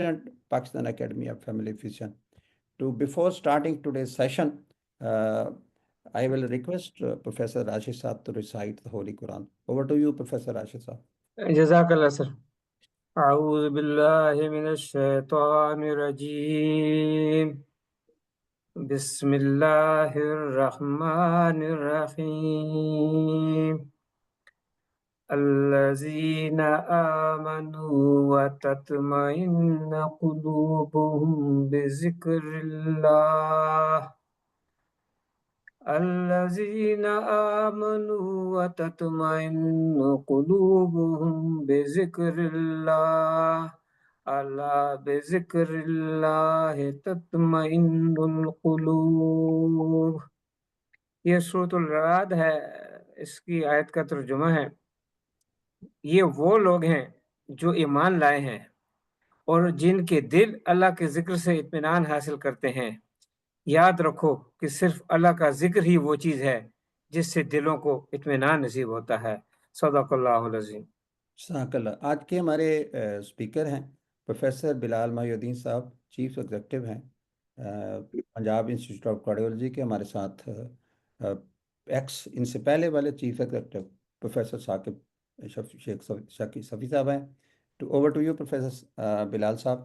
Pakistan Academy of Family Physician. Before starting today's session, I will request Professor Rashid Saab to recite the Holy Quran. Over to you, Professor Rashid Saab. جزاك الله سر. أعوذ بالله من الشيطان الرجيم. بسم الله الرحمن الرحيم. الذين آمنوا وتطمئن قلوبهم بذكر الله. الذين آمنوا وتطمئن قلوبهم بذكر الله. ألا بذكر الله تطمئن القلوب. یہ سورۃ الرعد ہے، اس کی آیت کا ترجمہ ہے، یہ وہ لوگ ہیں جو ایمان لائے ہیں اور جن کے دل اللہ کے ذکر سے اطمینان حاصل کرتے ہیں. یاد رکھو کہ صرف اللہ کا ذکر ہی وہ چیز ہے جس سے دلوں کو اطمینان نصیب ہوتا ہے. صدق اللہ العظیم. جزاک اللہ. آج کے ہمارے اسپیکر ہیں پروفیسر بلال محی الدین صاحب، چیف ایگزیکٹو ہیں پنجاب انسٹیٹیوٹ آف کارڈیولوجی کے. ہمارے ساتھ ان سے پہلے والے چیف ایگزیکٹو پروفیسر ثاقب شیخ صفی صاحب ہیں. اوور ٹو یو پروفیسر بلال صاحب.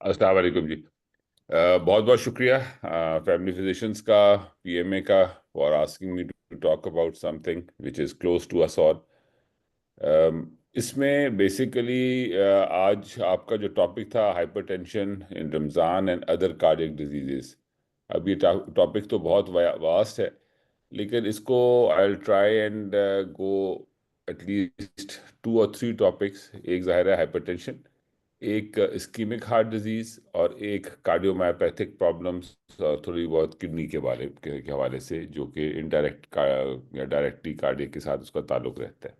السلام علیکم جی. بہت بہت شکریہ فیملی فزیشنز کا، پی ایم اے کا، for asking me to talk about something which is close to us all. اس میں بیسیکلی آج آپ کا جو ٹاپک تھا hypertension in Ramzan and other cardiac diseases. اب یہ ٹاپک تو بہت واسٹ ہے، لیکن اس کو I will try and go at least 2 or 3 topics. ایک ظاہر ہے ہائپر ٹینشن، ایک اسکیمک ہارٹ ڈیزیز، اور ایک کارڈیومایوپیتھک پرابلمس اور تھوڑی بہت کڈنی کے بارے کے حوالے سے، جو کہ انڈائریکٹ یا ڈائریکٹلی کارڈیک کے ساتھ اس کا تعلق رہتا ہے.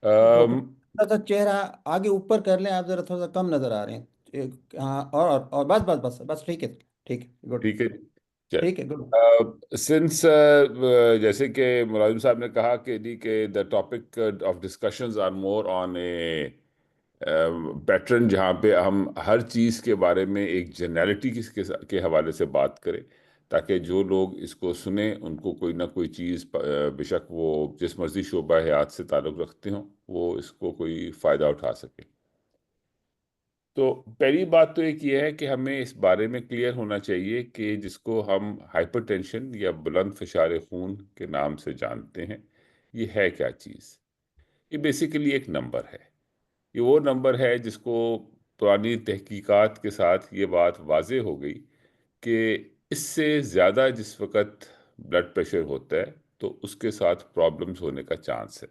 تھوڑا سا چہرہ آگے اوپر کر لیں آپ، ذرا تھوڑا سا کم نظر آ رہے ہیں. ہاں، اور بس بس بس بس ٹھیک ہے ٹھیک ہے گڈ ٹھیک ہے ٹھیک ہے گڈ. سنس جیسے کہ ملازم صاحب نے کہا کہ the topic of discussions are more on a pattern, جہاں پہ ہم ہر چیز کے بارے میں ایک جنرلٹی کے حوالے سے بات کریں، تاکہ جو لوگ اس کو سنیں ان کو کوئی نہ کوئی چیز، بے شک وہ جس مرضی شعبہ حیات سے تعلق رکھتے ہوں، وہ اس کو کوئی فائدہ اٹھا سکیں. تو پہلی بات تو ایک یہ ہے کہ ہمیں اس بارے میں کلیئر ہونا چاہیے کہ جس کو ہم ہائپر ٹینشن یا بلند فشار خون کے نام سے جانتے ہیں، یہ ہے کیا چیز. یہ بیسیکلی ایک نمبر ہے. یہ وہ نمبر ہے جس کو پرانی تحقیقات کے ساتھ یہ بات واضح ہو گئی کہ اس سے زیادہ جس وقت بلڈ پریشر ہوتا ہے تو اس کے ساتھ پرابلمز ہونے کا چانس ہے.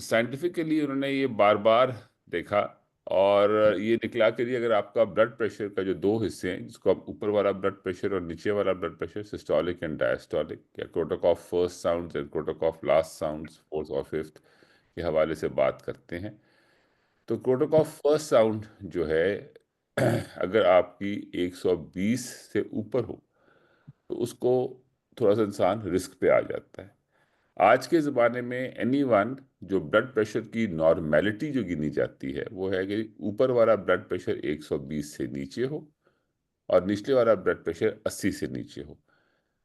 سائنٹیفکلی انہوں نے یہ بار بار دیکھا، اور یہ نکلا کہ اگر آپ کا بلڈ پریشر کا جو 2 حصے ہیں، جس کو آپ اوپر والا بلڈ پریشر اور نیچے والا blood pressure, systolic and diastolic, یا Korotkoff of first sounds and Korotkoff of last sounds, fourth اور ففتھ کے حوالے سے بات کرتے ہیں. تو کروٹک آف فرسٹ ساؤنڈ جو ہے، اگر آپ کی 120 سے اوپر ہو تو اس کو تھوڑا سا انسان رسک پہ آ جاتا ہے. آج کے زمانے میں اینی ون جو بلڈ پریشر کی نارمیلٹی جو گنی جاتی ہے، وہ ہے کہ اوپر والا بلڈ پریشر 120 سے نیچے ہو اور نچلے والا بلڈ پریشر 80 سے نیچے ہو.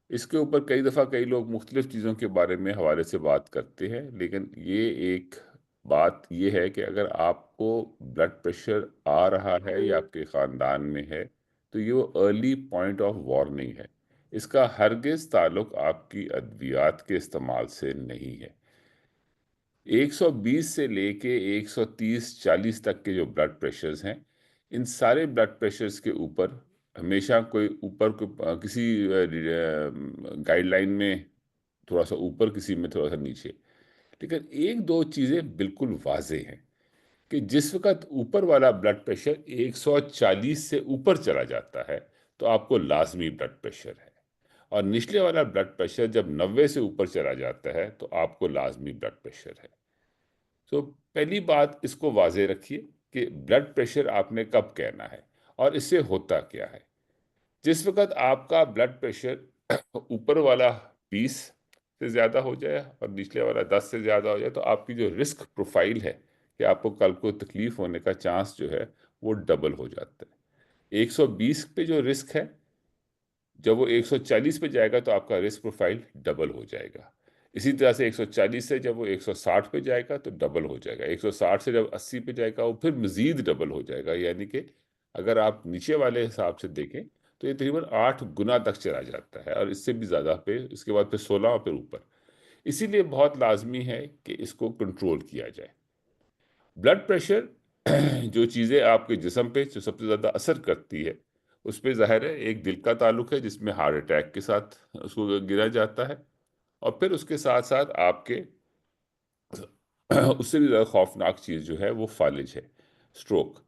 اس کے اوپر کئی دفعہ کئی لوگ مختلف چیزوں کے بارے میں حوالے سے بات کرتے ہیں، لیکن یہ ایک بات یہ ہے کہ اگر آپ کو بلڈ پریشر آ رہا ہے یا آپ کے خاندان میں ہے، تو یہ وہ ارلی پوائنٹ آف وارننگ ہے. اس کا ہرگز تعلق آپ کی ادویات کے استعمال سے نہیں ہے. 120 سے لے کے 130-40 تک کے جو بلڈ پریشرز ہیں، ان سارے بلڈ پریشرز کے اوپر ہمیشہ کوئی اوپر کسی گائیڈ لائن میں تھوڑا سا اوپر، کسی میں تھوڑا سا نیچے. لیکن 1-2 چیزیں بالکل واضح ہیں کہ جس وقت اوپر والا بلڈ پریشر 140 سے اوپر چلا جاتا ہے تو آپ کو لازمی بلڈ پریشر ہے، اور نچلے والا بلڈ پریشر جب 90 سے اوپر چلا جاتا ہے تو آپ کو لازمی بلڈ پریشر ہے. تو پہلی بات اس کو واضح رکھیے کہ بلڈ پریشر آپ نے کب کہنا ہے اور اس سے ہوتا کیا ہے. جس وقت آپ کا بلڈ پریشر اوپر والا 20 سے زیادہ ہو جائے اور نچلے والا 10 سے زیادہ ہو جائے، تو آپ کی جو رسک پروفائل ہے کہ آپ کو کل کو تکلیف ہونے کا چانس جو ہے وہ ڈبل ہو جاتا ہے۔ 120 پہ جو رسک ہے، جب وہ 140 پہ جائے گا تو آپ کا رسک پروفائل ڈبل ہو جائے گا۔ اسی طرح سے 140 سے جب وہ 160 پہ جائے گا تو ڈبل ہو جائے گا، 160 سے جب 80 پہ جائے گا وہ پھر مزید ڈبل ہو جائے گا، یعنی کہ اگر آپ نیچے والے حساب سے دیکھیں تو یہ تقریباً 8 گنا تک چلا جاتا ہے، اور اس سے بھی زیادہ پہ اس کے بعد پھر 16 اور پھر اوپر۔ اسی لیے بہت لازمی ہے کہ اس کو کنٹرول کیا جائے۔ بلڈ پریشر جو چیزیں آپ کے جسم پہ جو سب سے زیادہ اثر کرتی ہے، اس پہ ظاہر ہے ایک دل کا تعلق ہے جس میں ہارٹ اٹیک کے ساتھ اس کو گرا جاتا ہے، اور پھر اس کے ساتھ ساتھ آپ کے اس سے بھی زیادہ خوفناک چیز جو ہے وہ فالج ہے، سٹروک۔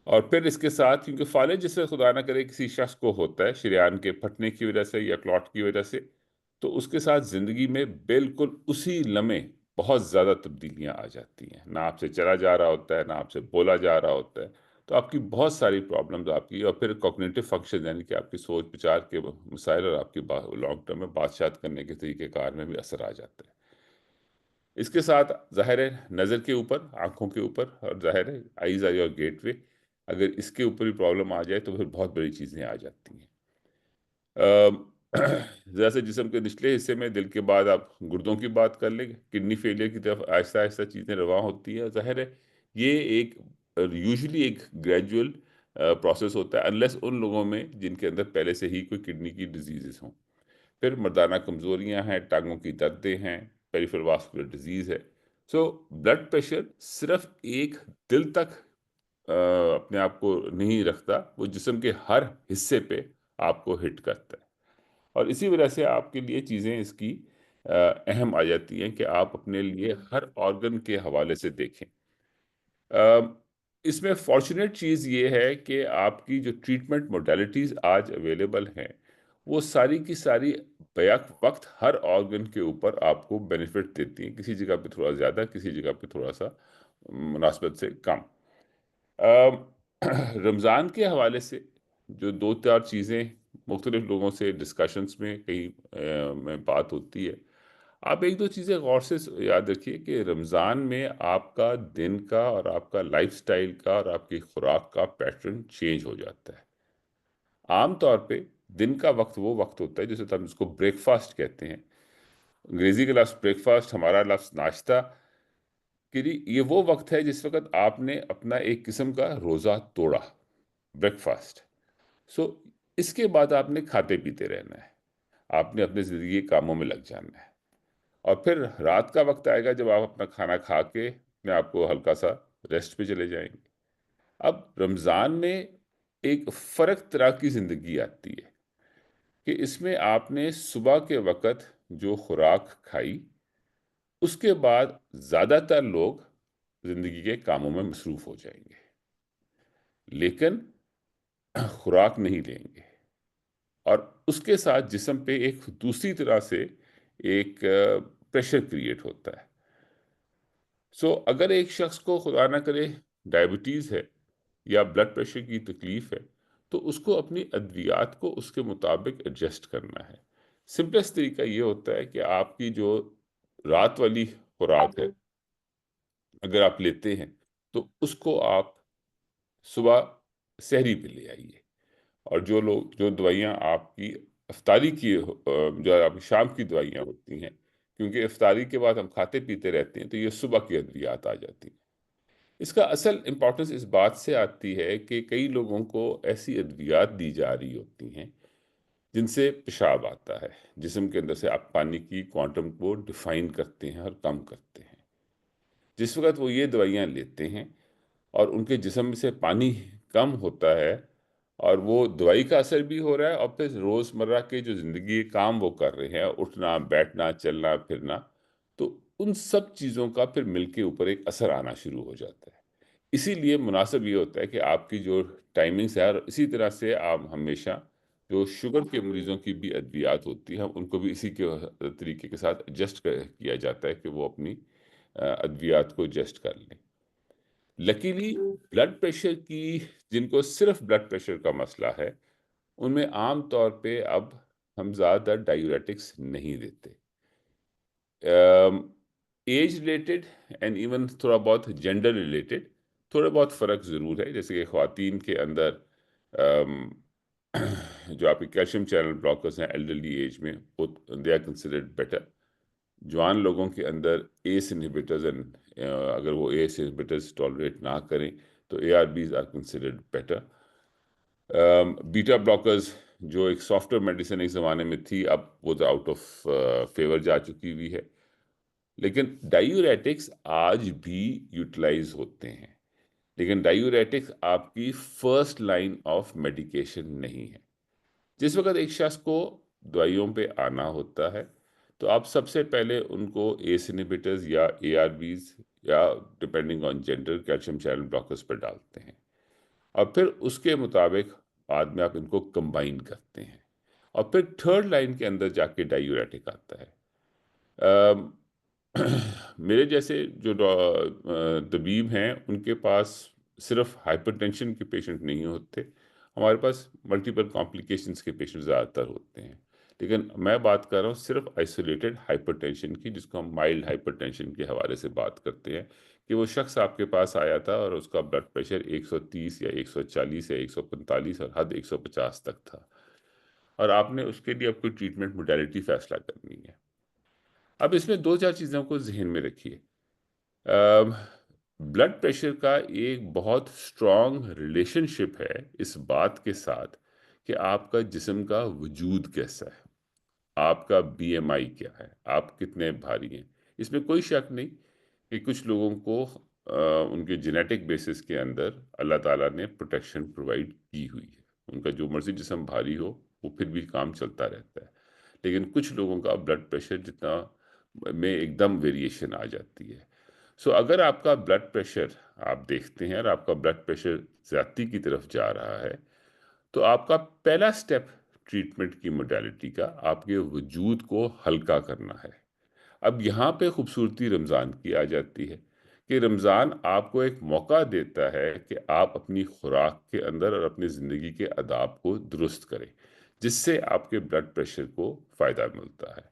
اور پھر اس کے ساتھ، کیونکہ فالج جس سے خدا نہ کرے کسی شخص کو ہوتا ہے شریان کے پھٹنے کی وجہ سے یا کلاٹ کی وجہ سے، تو اس کے ساتھ زندگی میں بالکل اسی لمحے بہت زیادہ تبدیلیاں آ جاتی ہیں، نہ آپ سے چلا جا رہا ہوتا ہے، نہ آپ سے بولا جا رہا ہوتا ہے، تو آپ کی بہت ساری پرابلمز آپ کی، اور پھر کوگنیٹو فنکشن یعنی کہ آپ کی سوچ بچار کے مسائل اور آپ کی لانگ ٹرم میں بادشاہت کرنے کے طریقہ کار میں بھی اثر آ جاتا ہے۔ اس کے ساتھ ظاہر ہے نظر کے اوپر، آنکھوں کے اوپر، اور ظاہر ہے آئیز آر یور گیٹ وے، اگر اس کے اوپر بھی پرابلم آ جائے تو پھر بہت بڑی چیزیں آ جاتی ہیں۔ ذرا سے جسم کے نچلے حصے میں دل کے بعد آپ گردوں کی بات کر لیں، کڈنی فیلئر کی طرف آہستہ آہستہ چیزیں رواں ہوتی ہیں۔ ظاہر ہے یہ ایک یوزلی ایک گریجول پروسیس ہوتا ہے، انلیس ان لوگوں میں جن کے اندر پہلے سے ہی کوئی کڈنی کی ڈیزیزز ہوں۔ پھر مردانہ کمزوریاں ہیں، ٹانگوں کی دردیں ہیں، پیریفرل واسکولر ڈیزیز ہے۔ سو بلڈ پریشر صرف ایک دل تک اپنے آپ کو نہیں رکھتا، وہ جسم کے ہر حصے پہ آپ کو ہٹ کرتا ہے، اور اسی وجہ سے آپ کے لیے چیزیں اس کی اہم آ جاتی ہیں کہ آپ اپنے لیے ہر آرگن کے حوالے سے دیکھیں۔ اس میں فارچونیٹ چیز یہ ہے کہ آپ کی جو ٹریٹمنٹ موڈیلٹیز آج اویلیبل ہیں وہ ساری کی ساری بیک وقت ہر آرگن کے اوپر آپ کو بینیفٹ دیتی ہیں، کسی جگہ پہ تھوڑا زیادہ، کسی جگہ پہ تھوڑا سا مناسبت سے کم۔ رمضان کے حوالے سے جو 2-4 چیزیں مختلف لوگوں سے ڈسکشنز میں کہیں میں بات ہوتی ہے، آپ 1-2 چیزیں غور سے یاد رکھیے کہ رمضان میں آپ کا دن کا اور آپ کا لائف سٹائل کا اور آپ کی خوراک کا پیٹرن چینج ہو جاتا ہے۔ عام طور پہ دن کا وقت وہ وقت ہوتا ہے جسے ہم اس کو بریک فاسٹ کہتے ہیں، انگریزی کا لفظ بریک فاسٹ، ہمارا لفظ ناشتہ، کہ یہ وہ وقت ہے جس وقت آپ نے اپنا ایک قسم کا روزہ توڑا، بریک فاسٹ۔ سو اس کے بعد آپ نے کھاتے پیتے رہنا ہے، آپ نے اپنے زندگی کے کاموں میں لگ جانا ہے، اور پھر رات کا وقت آئے گا جب آپ اپنا کھانا کھا کے اپنے آپ کو ہلکا سا ریسٹ پہ چلے جائیں گے۔ اب رمضان میں ایک فرق طرح کی زندگی آتی ہے کہ اس میں آپ نے صبح کے وقت جو خوراک کھائی، اس کے بعد زیادہ تر لوگ زندگی کے کاموں میں مصروف ہو جائیں گے، لیکن خوراک نہیں لیں گے، اور اس کے ساتھ جسم پہ ایک دوسری طرح سے ایک پریشر کریٹ ہوتا ہے۔ سو اگر ایک شخص کو خدا نہ کرے ڈائبٹیز ہے یا بلڈ پریشر کی تکلیف ہے تو اس کو اپنی ادویات کو اس کے مطابق ایڈجسٹ کرنا ہے۔ سمپلسٹ طریقہ یہ ہوتا ہے کہ آپ کی جو رات والی خوراک ہے اگر آپ لیتے ہیں تو اس کو آپ صبح سحری پہ لے آئیے، اور جو دوائیاں آپ کی افطاری کی جو آپ کی شام کی دوائیاں ہوتی ہیں، کیونکہ افطاری کے بعد ہم کھاتے پیتے رہتے ہیں تو یہ صبح کی ادویات آ جاتی ہیں۔ اس کا اصل امپورٹنس اس بات سے آتی ہے کہ کئی لوگوں کو ایسی ادویات دی جا رہی ہوتی ہیں جن سے پیشاب آتا ہے، جسم کے اندر سے آپ پانی کی کوانٹم کو ڈیفائن کرتے ہیں اور کم کرتے ہیں۔ جس وقت وہ یہ دوائیاں لیتے ہیں اور ان کے جسم سے پانی کم ہوتا ہے، اور وہ دوائی کا اثر بھی ہو رہا ہے، اور پھر روزمرہ کے جو زندگی کے کام وہ کر رہے ہیں، اٹھنا بیٹھنا چلنا پھرنا، تو ان سب چیزوں کا پھر مل کے اوپر ایک اثر آنا شروع ہو جاتا ہے۔ اسی لیے مناسب یہ ہوتا ہے کہ آپ کی جو ٹائمنگز ہے، اور اسی طرح سے آپ ہمیشہ جو شوگر کے مریضوں کی بھی ادویات ہوتی ہیں ان کو بھی اسی کے طریقے کے ساتھ ایڈجسٹ کیا جاتا ہے کہ وہ اپنی ادویات کو ایڈجسٹ کر لیں۔ لکیلی بلڈ پریشر کی، جن کو صرف بلڈ پریشر کا مسئلہ ہے، ان میں عام طور پہ اب ہم زیادہ ڈائیوریٹکس نہیں دیتے۔ ایج ریلیٹڈ اینڈ ایون تھوڑا بہت جینڈر ریلیٹڈ تھوڑا بہت فرق ضرور ہے. جیسے کہ خواتین کے اندر جو آپ کے کیلشیم چینل بلاکرز ہیں ایلڈرلی ایج میں وہ دے آر کنسیڈرڈ بیٹر. جوان لوگوں کے اندر ایس انہیبیٹرز اگر وہ ایس انہیبیٹرز ٹالریٹ نہ کریں تو A R Bs are considered better. Beta blockers جو ایک سافٹ ویئر میڈیسن ایک زمانے میں تھی اب وہ تو آؤٹ آف فیور جا چکی ہوئی ہے. لیکن ڈائیوریٹکس آج بھی یوٹیلائز ہوتے ہیں، لیکن ڈائیوریٹکس آپ کی فرسٹ لائن آف میڈیکیشن نہیں ہے. جس وقت ایک شخص کو دوائیوں پہ آنا ہوتا ہے تو آپ سب سے پہلے ان کو ایس انہیبیٹرز یا اے آر بیز یا depending on gender calcium channel blockers پر ڈالتے ہیں، اور پھر اس کے مطابق بعد میں آپ ان کو کمبائن کرتے ہیں، اور پھر تھرڈ لائن کے اندر جا کے ڈائیوریٹک آتا ہے. میرے جیسے جو طبیب ہیں ان کے پاس صرف ہائپر ٹینشن کے پیشنٹ نہیں ہوتے، ہمارے پاس ملٹیپل کمپلیکیشنز کے پیشنٹ زیادہ تر ہوتے ہیں. لیکن میں بات کر رہا ہوں صرف آئسولیٹڈ ہائپر ٹینشن کی، جس کو ہم مائلڈ ہائپر ٹینشن کے حوالے سے بات کرتے ہیں، کہ وہ شخص آپ کے پاس آیا تھا اور اس کا بلڈ پریشر 130 یا 140 یا 145 اور حد 150 تک تھا، اور آپ نے اس کے لیے اب کوئی ٹریٹمنٹ موڈیلٹی فیصلہ کرنی ہے. اب اس میں دو چار چیزوں کو ذہن میں رکھیے. بلڈ پریشر کا ایک بہت اسٹرانگ ریلیشن شپ ہے اس بات کے ساتھ کہ آپ کا جسم کا وجود کیسا ہے، آپ کا بی ایم آئی کیا ہے، آپ کتنے بھاری ہیں. اس میں کوئی شک نہیں کہ کچھ لوگوں کو ان کے جینیٹک بیسس کے اندر اللہ تعالیٰ نے پروٹیکشن پرووائڈ کی ہوئی ہے، ان کا جو مرضی جسم بھاری ہو وہ پھر بھی کام چلتا رہتا ہے. لیکن کچھ لوگوں کا بلڈ پریشر جتنا میں ایک دم ویریشن آ جاتی ہے. سو اگر آپ کا بلڈ پریشر آپ دیکھتے ہیں اور آپ کا بلڈ پریشر زیادتی کی طرف جا رہا ہے تو آپ کا پہلا سٹیپ ٹریٹمنٹ کی موڈیلٹی کا آپ کے وجود کو ہلکا کرنا ہے. اب یہاں پہ خوبصورتی رمضان کی آ جاتی ہے کہ رمضان آپ کو ایک موقع دیتا ہے کہ آپ اپنی خوراک کے اندر اور اپنی زندگی کے آداب کو درست کریں، جس سے آپ کے بلڈ پریشر کو فائدہ ملتا ہے.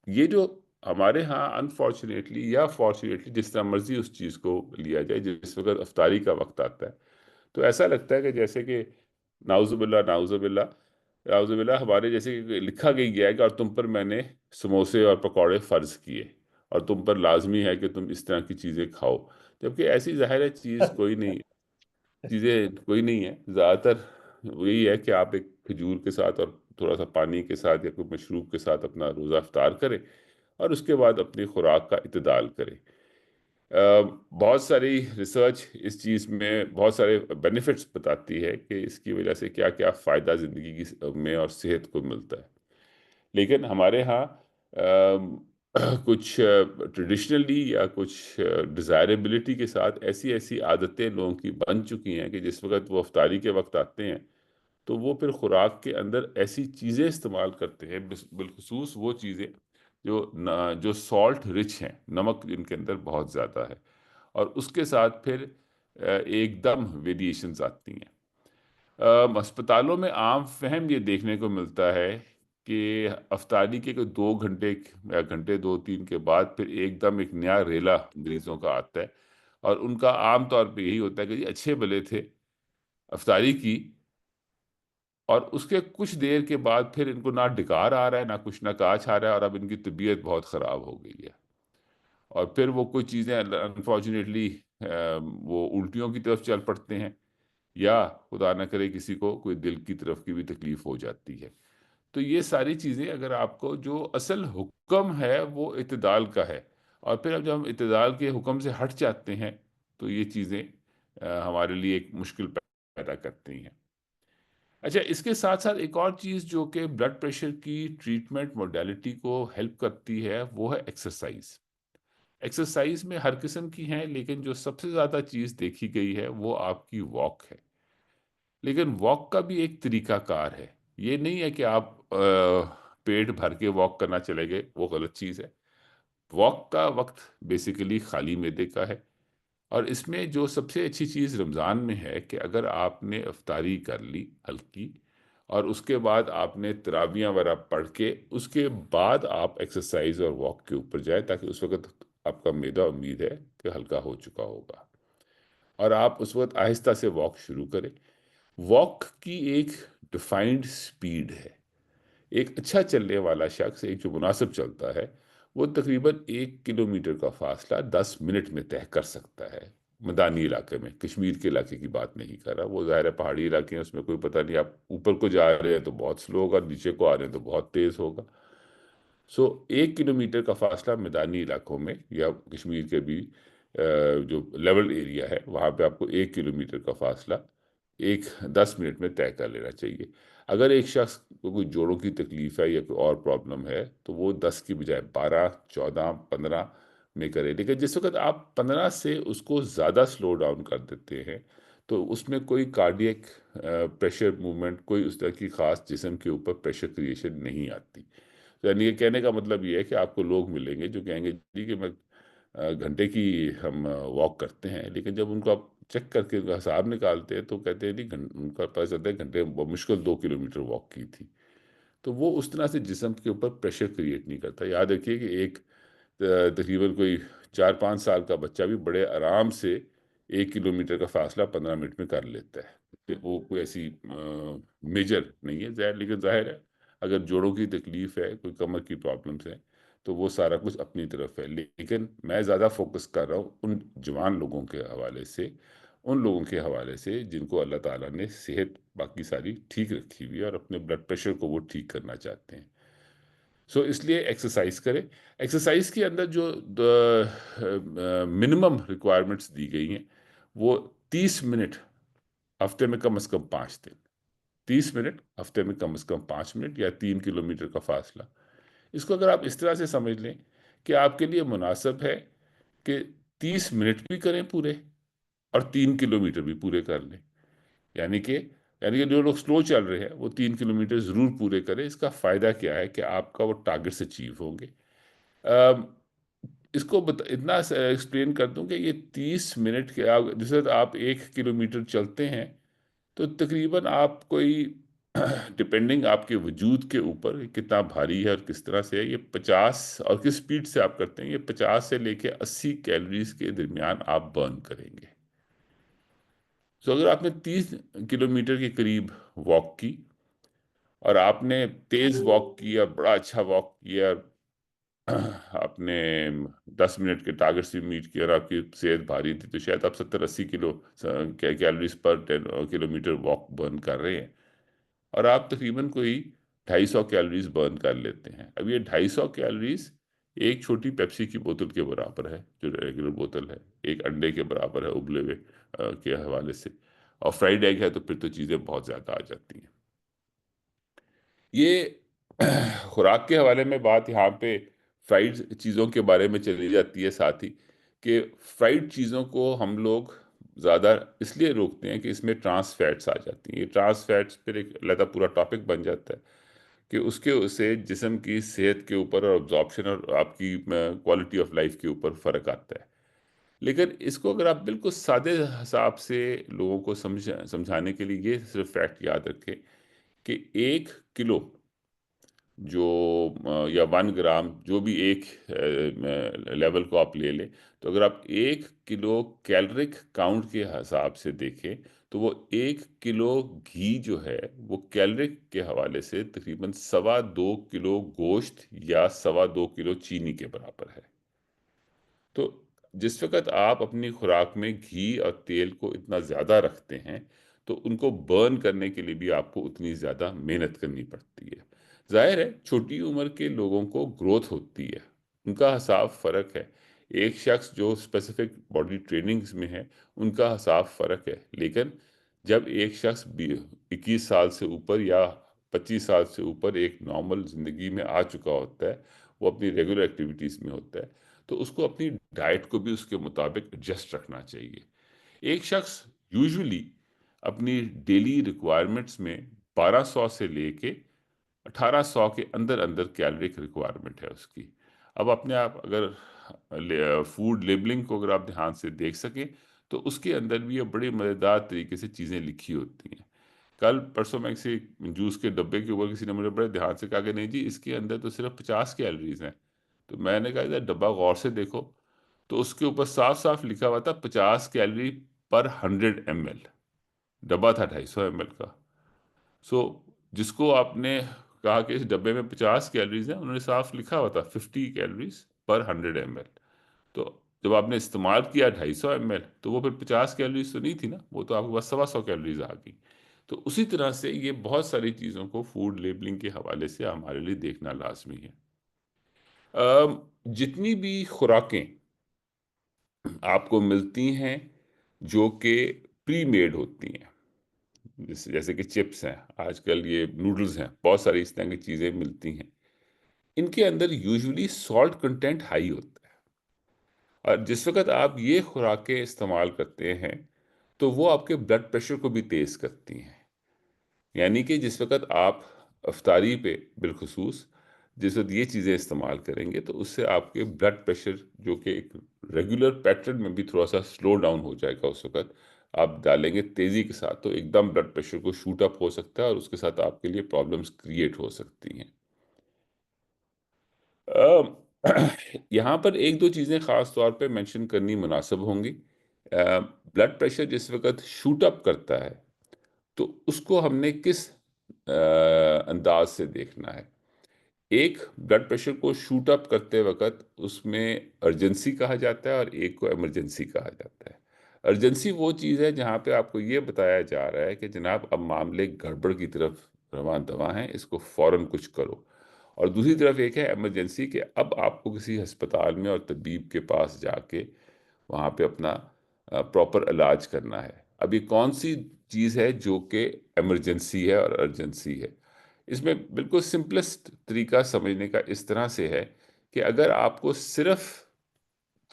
یہ جو ہمارے ہاں انفارچونیٹلی یا فارچونیٹلی جس طرح مرضی اس چیز کو لیا جائے، جس وقت افطاری کا وقت آتا ہے تو ایسا لگتا ہے کہ جیسے کہ نعوذ باللہ نعوذ باللہ نعوذ باللہ ہمارے جیسے کہ لکھا گیا ہے کہ اور تم پر میں نے سموسے اور پکوڑے فرض کیے اور تم پر لازمی ہے کہ تم اس طرح کی چیزیں کھاؤ، جبکہ ایسی ظاہر ہے چیز کوئی نہیں، چیزیں کوئی نہیں ہے. زیادہ تر وہی ہے کہ آپ ایک کھجور کے ساتھ اور تھوڑا سا پانی کے ساتھ یا کوئی مشروب کے ساتھ اپنا روزہ افطار کریں اور اس کے بعد اپنی خوراک کا اعتدال کریں. بہت ساری ریسرچ اس چیز میں بہت سارے بینیفٹس بتاتی ہے کہ اس کی وجہ سے کیا کیا فائدہ زندگی میں اور صحت کو ملتا ہے. لیکن ہمارے ہاں کچھ ٹریڈیشنلی یا کچھ ڈیزائربلٹی کے ساتھ ایسی عادتیں لوگوں کی بن چکی ہیں کہ جس وقت وہ افطاری کے وقت آتے ہیں تو وہ پھر خوراک کے اندر ایسی چیزیں استعمال کرتے ہیں، بالخصوص وہ چیزیں جو سالٹ رچ ہیں، نمک جن کے اندر بہت زیادہ ہے، اور اس کے ساتھ پھر ایک دم ویریشنز آتی ہیں. ہسپتالوں میں عام فہم یہ دیکھنے کو ملتا ہے کہ افطاری کے کوئی 2 گھنٹے یا گھنٹے 2-3 کے بعد پھر ایک دم ایک نیا ریلا مریضوں کا آتا ہے، اور ان کا عام طور پہ یہی ہوتا ہے کہ جی اچھے بھلے تھے افطاری کی، اور اس کے کچھ دیر کے بعد پھر ان کو نہ ڈکار آ رہا ہے، نہ کچھ نہ کاچ آ رہا ہے، اور اب ان کی طبیعت بہت خراب ہو گئی ہے. اور پھر وہ کوئی چیزیں انفارچونیٹلی وہ الٹیوں کی طرف چل پڑتے ہیں، یا خدا نہ کرے کسی کو کوئی دل کی طرف کی بھی تکلیف ہو جاتی ہے. تو یہ ساری چیزیں اگر آپ کو جو اصل حکم ہے وہ اعتدال کا ہے، اور پھر اب جب ہم اعتدال کے حکم سے ہٹ جاتے ہیں تو یہ چیزیں ہمارے لیے ایک مشکل پیدا کرتی ہیں. اچھا، اس کے ساتھ ساتھ ایک اور چیز جو کہ بلڈ پریشر کی ٹریٹمنٹ موڈیلٹی کو ہیلپ کرتی ہے وہ ہے ایکسرسائز. ایکسرسائز میں ہر قسم کی ہیں، لیکن جو سب سے زیادہ چیز دیکھی گئی ہے وہ آپ کی واک ہے. لیکن واک کا بھی ایک طریقہ کار ہے. یہ نہیں ہے کہ آپ پیٹ بھر کے واک کرنا چلے گئے، وہ غلط چیز ہے. واک کا وقت بیسیکلی خالی معدے کا ہے، اور اس میں جو سب سے اچھی چیز رمضان میں ہے کہ اگر آپ نے افطاری کر لی ہلکی اور اس کے بعد آپ نے تراویحاں وغیرہ پڑھ کے اس کے بعد آپ ایکسرسائز اور واک کے اوپر جائیں، تاکہ اس وقت آپ کا معدہ امید ہے کہ ہلکا ہو چکا ہوگا، اور آپ اس وقت آہستہ سے واک شروع کریں۔ واک کی ایک ڈیفائنڈ سپیڈ ہے۔ ایک اچھا چلنے والا شخص، ایک جو مناسب چلتا ہے، وہ تقریباً 1 کلومیٹر کا فاصلہ 10 منٹ میں طے کر سکتا ہے۔ میدانی علاقے میں، کشمیر کے علاقے کی بات نہیں کر رہا، وہ ظاہر ہے پہاڑی علاقے ہیں، اس میں کوئی پتہ نہیں، آپ اوپر کو جا رہے ہیں تو بہت سلو ہوگا، نیچے کو آ رہے ہیں تو بہت تیز ہوگا۔ 1 کلومیٹر کا فاصلہ میدانی علاقوں میں یا کشمیر کے بھی جو لیول ایریا ہے وہاں پہ آپ کو 1 کلومیٹر کا فاصلہ 10 منٹ میں طے کر لینا چاہیے۔ اگر ایک شخص کو کوئی جوڑوں کی تکلیف ہے یا کوئی اور پرابلم ہے تو وہ 10 کی بجائے 12، 14، 15 میں کرے، لیکن جس وقت آپ 15 سے اس کو زیادہ سلو ڈاؤن کر دیتے ہیں تو اس میں کوئی کارڈیک پریشر موومنٹ، کوئی اس طرح کی خاص جسم کے اوپر پریشر کریشن نہیں آتی۔ یعنی یہ کہنے کا مطلب یہ ہے کہ آپ کو لوگ ملیں گے جو کہیں گے جی کہ میں گھنٹے کی ہم واک کرتے ہیں، لیکن جب ان کو آپ چیک کر کے ان کا حساب نکالتے ہیں تو کہتے ہیں نہیں، ان کا پتہ چلتا ہے گھنٹے مشکل 2 کلومیٹر واک کی تھی۔ تو وہ اس طرح سے جسم کے اوپر پریشر کریٹ نہیں کرتا۔ یاد رکھیے کہ ایک تقریباً کوئی 4-5 سال کا بچہ بھی بڑے آرام سے 1 کلومیٹر کا فاصلہ 15 منٹ میں کر لیتا ہے، کہ وہ کوئی ایسی میجر نہیں ہے ظاہر، لیکن ظاہر ہے اگر جوڑوں کی تکلیف ہے، کوئی کمر کی پرابلمس ہے تو وہ سارا کچھ اپنی طرف ہے۔ لیکن میں زیادہ فوکس کر رہا ہوں ان جوان لوگوں کے حوالے سے، ان لوگوں کے حوالے سے جن کو اللہ تعالیٰ نے صحت باقی ساری ٹھیک رکھی ہوئی ہے اور اپنے بلڈ پریشر کو وہ ٹھیک کرنا چاہتے ہیں۔ اس لیے ایکسرسائز کریں۔ ایکسرسائز کے اندر جو منیمم ریکوائرمنٹس دی گئی ہیں وہ 30 منٹ ہفتے میں کم از کم 5 دن، 30 منٹ ہفتے میں کم از کم 5 منٹ یا 3 کلومیٹر کا فاصلہ۔ اس کو اگر آپ اس طرح سے سمجھ لیں کہ آپ کے لیے مناسب ہے کہ 30 منٹ بھی کریں پورے اور 3 کلومیٹر بھی پورے کر لیں، یعنی کہ جو لوگ سلو چل رہے ہیں وہ 3 کلومیٹر ضرور پورے کریں۔ اس کا فائدہ کیا ہے کہ آپ کا وہ ٹارگٹس اچیو ہوں گے۔ اس کو اتنا ایکسپلین کر دوں کہ یہ 30 منٹ کے جس وقت آپ 1 کلومیٹر چلتے ہیں تو تقریباً آپ کوئی ڈپینڈنگ آپ کے وجود کے اوپر کتنا بھاری ہے اور کس طرح سے ہے، یہ 50 اور کس سپیڈ سے آپ کرتے ہیں، یہ 50 سے لے کے 80 کیلوریز کے درمیان آپ برن کریں گے۔ اگر آپ نے 30 کلومیٹر کے قریب واک کی اور آپ نے تیز واک کیا، بڑا اچھا واک کیا، آپ نے 10 منٹ کے ٹارگٹ سے میٹ کیا اور آپ کی صحت بھاری تھی تو شاید آپ 70-80 کیلوریز پر کلومیٹر واک برن کر رہے ہیں، اور آپ تقریباً کوئی 250 کیلوریز برن کر لیتے ہیں۔ اب یہ 250 کیلوریز ایک چھوٹی پیپسی کی بوتل کے برابر ہے، جو ریگولر بوتل ہے، ایک انڈے کے برابر ہے ابلے ہوئے کے حوالے سے، اور فرائیڈ ایگ ہے تو پھر تو چیزیں بہت زیادہ آ جاتی ہیں۔ یہ خوراک کے حوالے میں بات یہاں پہ فرائیڈ چیزوں کے بارے میں چلی جاتی ہے ساتھ ہی، کہ فرائیڈ چیزوں کو ہم لوگ زیادہ اس لیے روکتے ہیں کہ اس میں ٹرانس فیٹس آ جاتی ہیں۔ یہ ٹرانس فیٹس پھر ایک علیحدہ پورا ٹاپک بن جاتا ہے کہ اس سے جسم کی صحت کے اوپر اور ابزارپشن اور آپ کی کوالٹی آف لائف کے اوپر فرق آتا ہے۔ لیکن اس کو اگر آپ بالکل سادے حساب سے لوگوں کو سمجھانے کے لیے یہ صرف فیکٹ یاد رکھیں کہ 1 کلو جو یا 1 گرام جو بھی ایک لیول کو آپ لے لیں، تو اگر آپ 1 کلو کیلورک کاؤنٹ کے حساب سے دیکھیں تو وہ 1 کلو گھی جو ہے وہ کیلورک کے حوالے سے تقریباً 2.25 کلو گوشت یا 2.25 کلو چینی کے برابر ہے۔ تو جس وقت آپ اپنی خوراک میں گھی اور تیل کو اتنا زیادہ رکھتے ہیں تو ان کو برن کرنے کے لیے بھی آپ کو اتنی زیادہ محنت کرنی پڑتی ہے۔ ظاہر ہے چھوٹی عمر کے لوگوں کو گروتھ ہوتی ہے، ان کا حساب فرق ہے، ایک شخص جو اسپیسیفک باڈی ٹریننگز میں ہے ان کا حساب فرق ہے، لیکن جب ایک شخص 21 سال سے اوپر یا 25 سال سے اوپر ایک نارمل زندگی میں آ چکا ہوتا ہے، وہ اپنی ریگولر ایکٹیویٹیز میں ہوتا ہے، تو اس کو اپنی ڈائٹ کو بھی اس کے مطابق ایڈجسٹ رکھنا چاہیے۔ ایک شخص یوزولی اپنی ڈیلی ریکوائرمنٹس میں 1200 سے لے کے 1800 کے اندر اندر کیلوریک ریکوائرمنٹ ہے اس کی۔ اب اپنے آپ اگر فوڈ لیبلنگ کو اگر آپ دھیان سے دیکھ سکیں تو اس کے اندر بھی یہ بڑے مزیدار طریقے سے چیزیں لکھی ہوتی ہیں کل پرسوں میں کسی جوس کے ڈبے کے اوپر کسی نے مجھے بڑے دھیان سے کہا کہ نہیں جی اس کے اندر تو صرف 50 کیلریز ہیں. تو میں نے کہا ادھر ڈبہ غور سے دیکھو تو اس کے اوپر صاف صاف لکھا ہوا تھا 50 کیلری پر 100 ml. ڈبہ تھا 250 ml کا. سو جس کو آپ نے کہا کہ اس ڈبے میں 50 کیلریز ہیں، انہوں نے صاف لکھا ہوا تھا 50 کیلریز پر 100 ml. تو جب آپ نے استعمال کیا 250 ml تو وہ پھر 50 کیلریز تو نہیں تھی نا، وہ تو آپ کے پاس 125 کیلریز آ گئی. تو اسی طرح سے یہ بہت ساری چیزوں کو فوڈ لیبلنگ کے حوالے سے ہمارے لیے دیکھنا لازمی ہے. جتنی بھی خوراکیں آپ کو ملتی ہیں جو کہ پری میڈ ہوتی ہیں، جیسے کہ چپس ہیں، آج کل یہ نوڈلز ہیں، بہت ساری اس طرح کی چیزیں ملتی ہیں، ان کے اندر یوزولی سالٹ کنٹینٹ ہائی ہوتا ہے. اور جس وقت آپ یہ خوراکیں استعمال کرتے ہیں تو وہ آپ کے بلڈ پریشر کو بھی تیز کرتی ہیں. یعنی کہ جس وقت آپ افطاری پہ بالخصوص جس وقت یہ چیزیں استعمال کریں گے تو اس سے آپ کے بلڈ پریشر جو کہ ایک ریگولر پیٹرن میں بھی تھوڑا سا سلو ڈاؤن ہو جائے گا. اس وقت آپ ڈالیں گے تیزی کے ساتھ تو ایک دم بلڈ پریشر کو شوٹ اپ ہو سکتا ہے اور اس کے ساتھ آپ کے لیے پرابلمس کریٹ ہو سکتی ہیں. یہاں پر ایک دو چیزیں خاص طور پہ مینشن کرنی مناسب ہوں گی. بلڈ پریشر جس وقت شوٹ اپ کرتا ہے تو اس کو ہم نے کس انداز سے دیکھنا ہے. ایک بلڈ پریشر کو شوٹ اپ کرتے وقت اس میں ارجنسی کہا جاتا ہے اور ایک کو ایمرجنسی کہا جاتا ہے. ارجنسی وہ چیز ہے جہاں پہ آپ کو یہ بتایا جا رہا ہے کہ جناب اب معاملے گڑبڑ کی طرف رواں دواں ہیں، اس کو فوراً کچھ کرو. اور دوسری طرف ایک ہے ایمرجنسی کہ اب آپ کو کسی ہسپتال میں اور طبیب کے پاس جا کے وہاں پہ اپنا پراپر علاج کرنا ہے. اب یہ کون سی چیز ہے جو کہ ایمرجنسی ہے اور ارجنسی ہے؟ اس میں بالکل سمپلسٹ طریقہ سمجھنے کا اس طرح سے ہے کہ اگر آپ کو صرف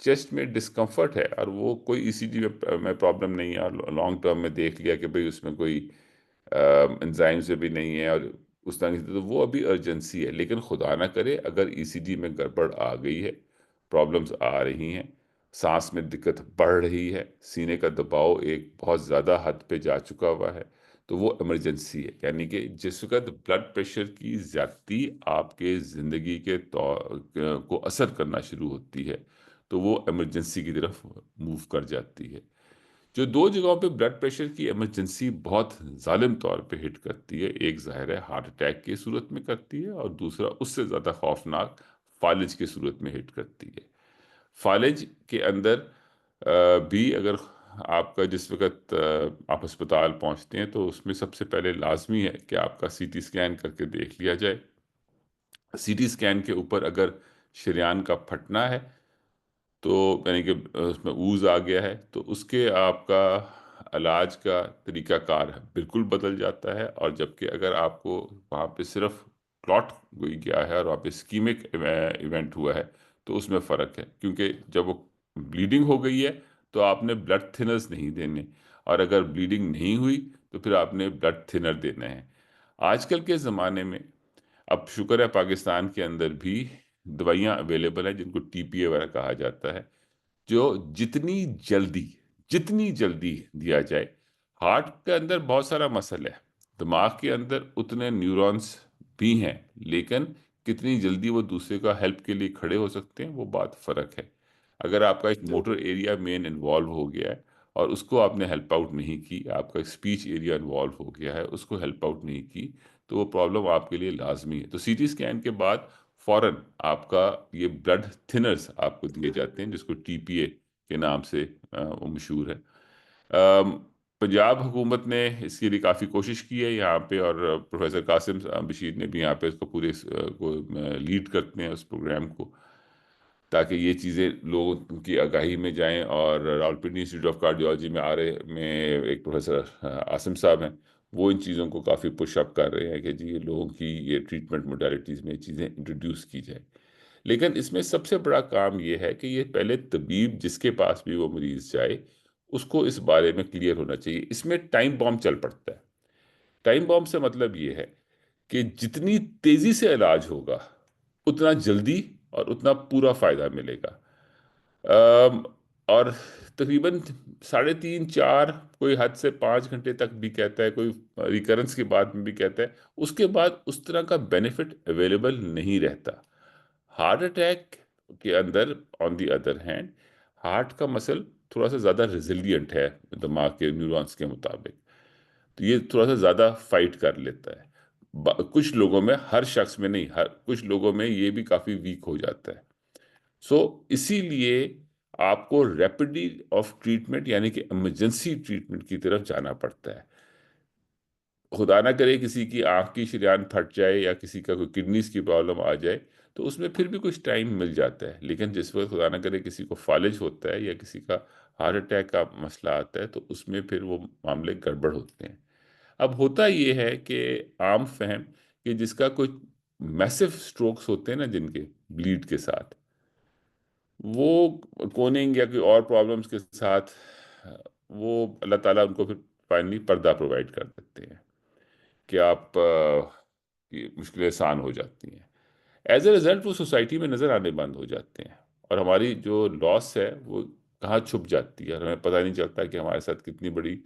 چیسٹ میں ڈسکمفرٹ ہے اور وہ کوئی ای سی جی میں پرابلم نہیں ہے اور لانگ ٹرم میں دیکھ لیا کہ بھئی اس میں کوئی انزائمز بھی نہیں ہے اور اس طرح کی، تو وہ ابھی ارجنسی ہے. لیکن خدا نہ کرے اگر ای سی جی میں گڑبڑ آ گئی ہے، پرابلمز آ رہی ہیں، سانس میں دقت بڑھ رہی ہے، سینے کا دباؤ ایک بہت زیادہ حد پہ جا چکا ہوا ہے، تو وہ ایمرجنسی ہے. یعنی کہ جس وقت بلڈ پریشر کی زیادتی آپ کے زندگی کے کو اثر کرنا شروع ہوتی ہے تو وہ ایمرجنسی کی طرف موو کر جاتی ہے. جو دو جگہوں پہ بلڈ پریشر کی ایمرجنسی بہت ظالم طور پہ ہٹ کرتی ہے، ایک ظاہر ہے ہارٹ اٹیک کی صورت میں کرتی ہے اور دوسرا اس سے زیادہ خوفناک فالج کی صورت میں ہٹ کرتی ہے. فالج کے اندر بھی اگر آپ کا جس وقت آپ ہسپتال پہنچتے ہیں تو اس میں سب سے پہلے لازمی ہے کہ آپ کا سی ٹی اسکین کر کے دیکھ لیا جائے. سی ٹی اسکین کے اوپر اگر شریان کا پھٹنا ہے تو یعنی کہ اس میں اوز آ گیا ہے تو اس کے آپ کا علاج کا طریقہ کار بالکل بدل جاتا ہے. اور جبکہ اگر آپ کو وہاں پہ صرف کلاٹ ہوئی گیا ہے اور وہاں پہ اسکیمک ایونٹ ہوا ہے تو اس میں فرق ہے، کیونکہ جب وہ بلیڈنگ ہو گئی ہے تو آپ نے بلڈ تھنرز نہیں دینے، اور اگر بلیڈنگ نہیں ہوئی تو پھر آپ نے بلڈ تھنر دینے ہیں. آج کل کے زمانے میں اب شکر ہے پاکستان کے اندر بھی دوائیاں اویلیبل ہیں جن کو ٹی پی اے وغیرہ کہا جاتا ہے، جو جتنی جلدی دیا جائے. ہارٹ کے اندر بہت سارا مسئلہ ہے، دماغ کے اندر اتنے نیورونز بھی ہیں، لیکن کتنی جلدی وہ دوسرے کا ہیلپ کے لیے کھڑے ہو سکتے ہیں وہ بات فرق ہے. اگر آپ کا ایک موٹر ایریا مین انوالو ہو گیا ہے اور اس کو آپ نے ہیلپ آؤٹ نہیں کی، آپ کا ایک اسپیچ ایریا انوالو ہو گیا ہے اس کو ہیلپ آؤٹ نہیں کی، تو وہ پرابلم آپ کے لیے لازمی ہے. تو سی ٹی اسکین کے بعد فوراً آپ کا یہ بلڈ تھنرز آپ کو دیے جاتے ہیں جس کو ٹی پی اے کے نام سے وہ مشہور ہے. پنجاب حکومت نے اس کے لیے کافی کوشش کی ہے یہاں پہ، اور پروفیسر قاسم بشیر نے بھی یہاں پہ اس کو پورے کو لیڈ کرتے ہیں اس پروگرام کو، تاکہ یہ چیزیں لوگوں کی آگاہی میں جائیں. اور راولپنڈی انسٹیٹیوٹ آف کارڈیالوجی میں ایک پروفیسر عاصم صاحب ہیں، وہ ان چیزوں کو کافی پش اپ کر رہے ہیں کہ جی لوگوں کی یہ ٹریٹمنٹ موڈیلٹیز میں چیزیں انٹروڈیوس کی جائیں. لیکن اس میں سب سے بڑا کام یہ ہے کہ یہ پہلے طبیب جس کے پاس بھی وہ مریض جائے اس کو اس بارے میں کلیئر ہونا چاہیے. اس میں ٹائم بام چل پڑتا ہے. ٹائم بام سے مطلب یہ ہے کہ جتنی تیزی سے علاج ہوگا اتنا جلدی اور اتنا پورا فائدہ ملے گا. اور تقریباً 3.5-4 کوئی حد سے 5 گھنٹے تک بھی کہتا ہے، کوئی ریکرنس کے بعد میں بھی کہتا ہے، اس کے بعد اس طرح کا بینیفٹ اویلیبل نہیں رہتا۔ ہارٹ اٹیک کے اندر آن دی ادر ہینڈ ہارٹ کا مسل تھوڑا سا زیادہ ریزیلینٹ ہے دماغ کے نیورونس کے مطابق، تو یہ تھوڑا سا زیادہ فائٹ کر لیتا ہے۔ کچھ لوگوں میں، ہر شخص میں نہیں، کچھ لوگوں میں یہ بھی کافی ویک ہو جاتا ہے۔ سو اسی لیے آپ کو ریپڈلی آف ٹریٹمنٹ یعنی کہ ایمرجنسی ٹریٹمنٹ کی طرف جانا پڑتا ہے۔ خدا نہ کرے کسی کی آنکھ کی شریان پھٹ جائے یا کسی کا کوئی کڈنیز کی پرابلم آ جائے تو اس میں پھر بھی کچھ ٹائم مل جاتا ہے، لیکن جس وقت خدا نہ کرے کسی کو فالج ہوتا ہے یا کسی کا ہارٹ اٹیک کا مسئلہ آتا ہے تو اس میں پھر وہ معاملے گڑبڑ ہوتے ہیں۔ اب ہوتا یہ ہے کہ عام فہم کہ جس کا کوئی میسو سٹروکس ہوتے ہیں نا، جن کے بلیڈ کے ساتھ، وہ کوننگ یا کوئی اور پرابلمس کے ساتھ، وہ اللہ تعالیٰ ان کو پھر فائنلی پردہ پرووائڈ کر دیتے ہیں کہ آپ کی مشکلیں آسان ہو جاتی ہیں۔ ایز اے رزلٹ وہ سوسائٹی میں نظر آنے بند ہو جاتے ہیں، اور ہماری جو لاس ہے وہ کہاں چھپ جاتی ہے اور ہمیں پتہ نہیں چلتا کہ ہمارے ساتھ کتنی بڑی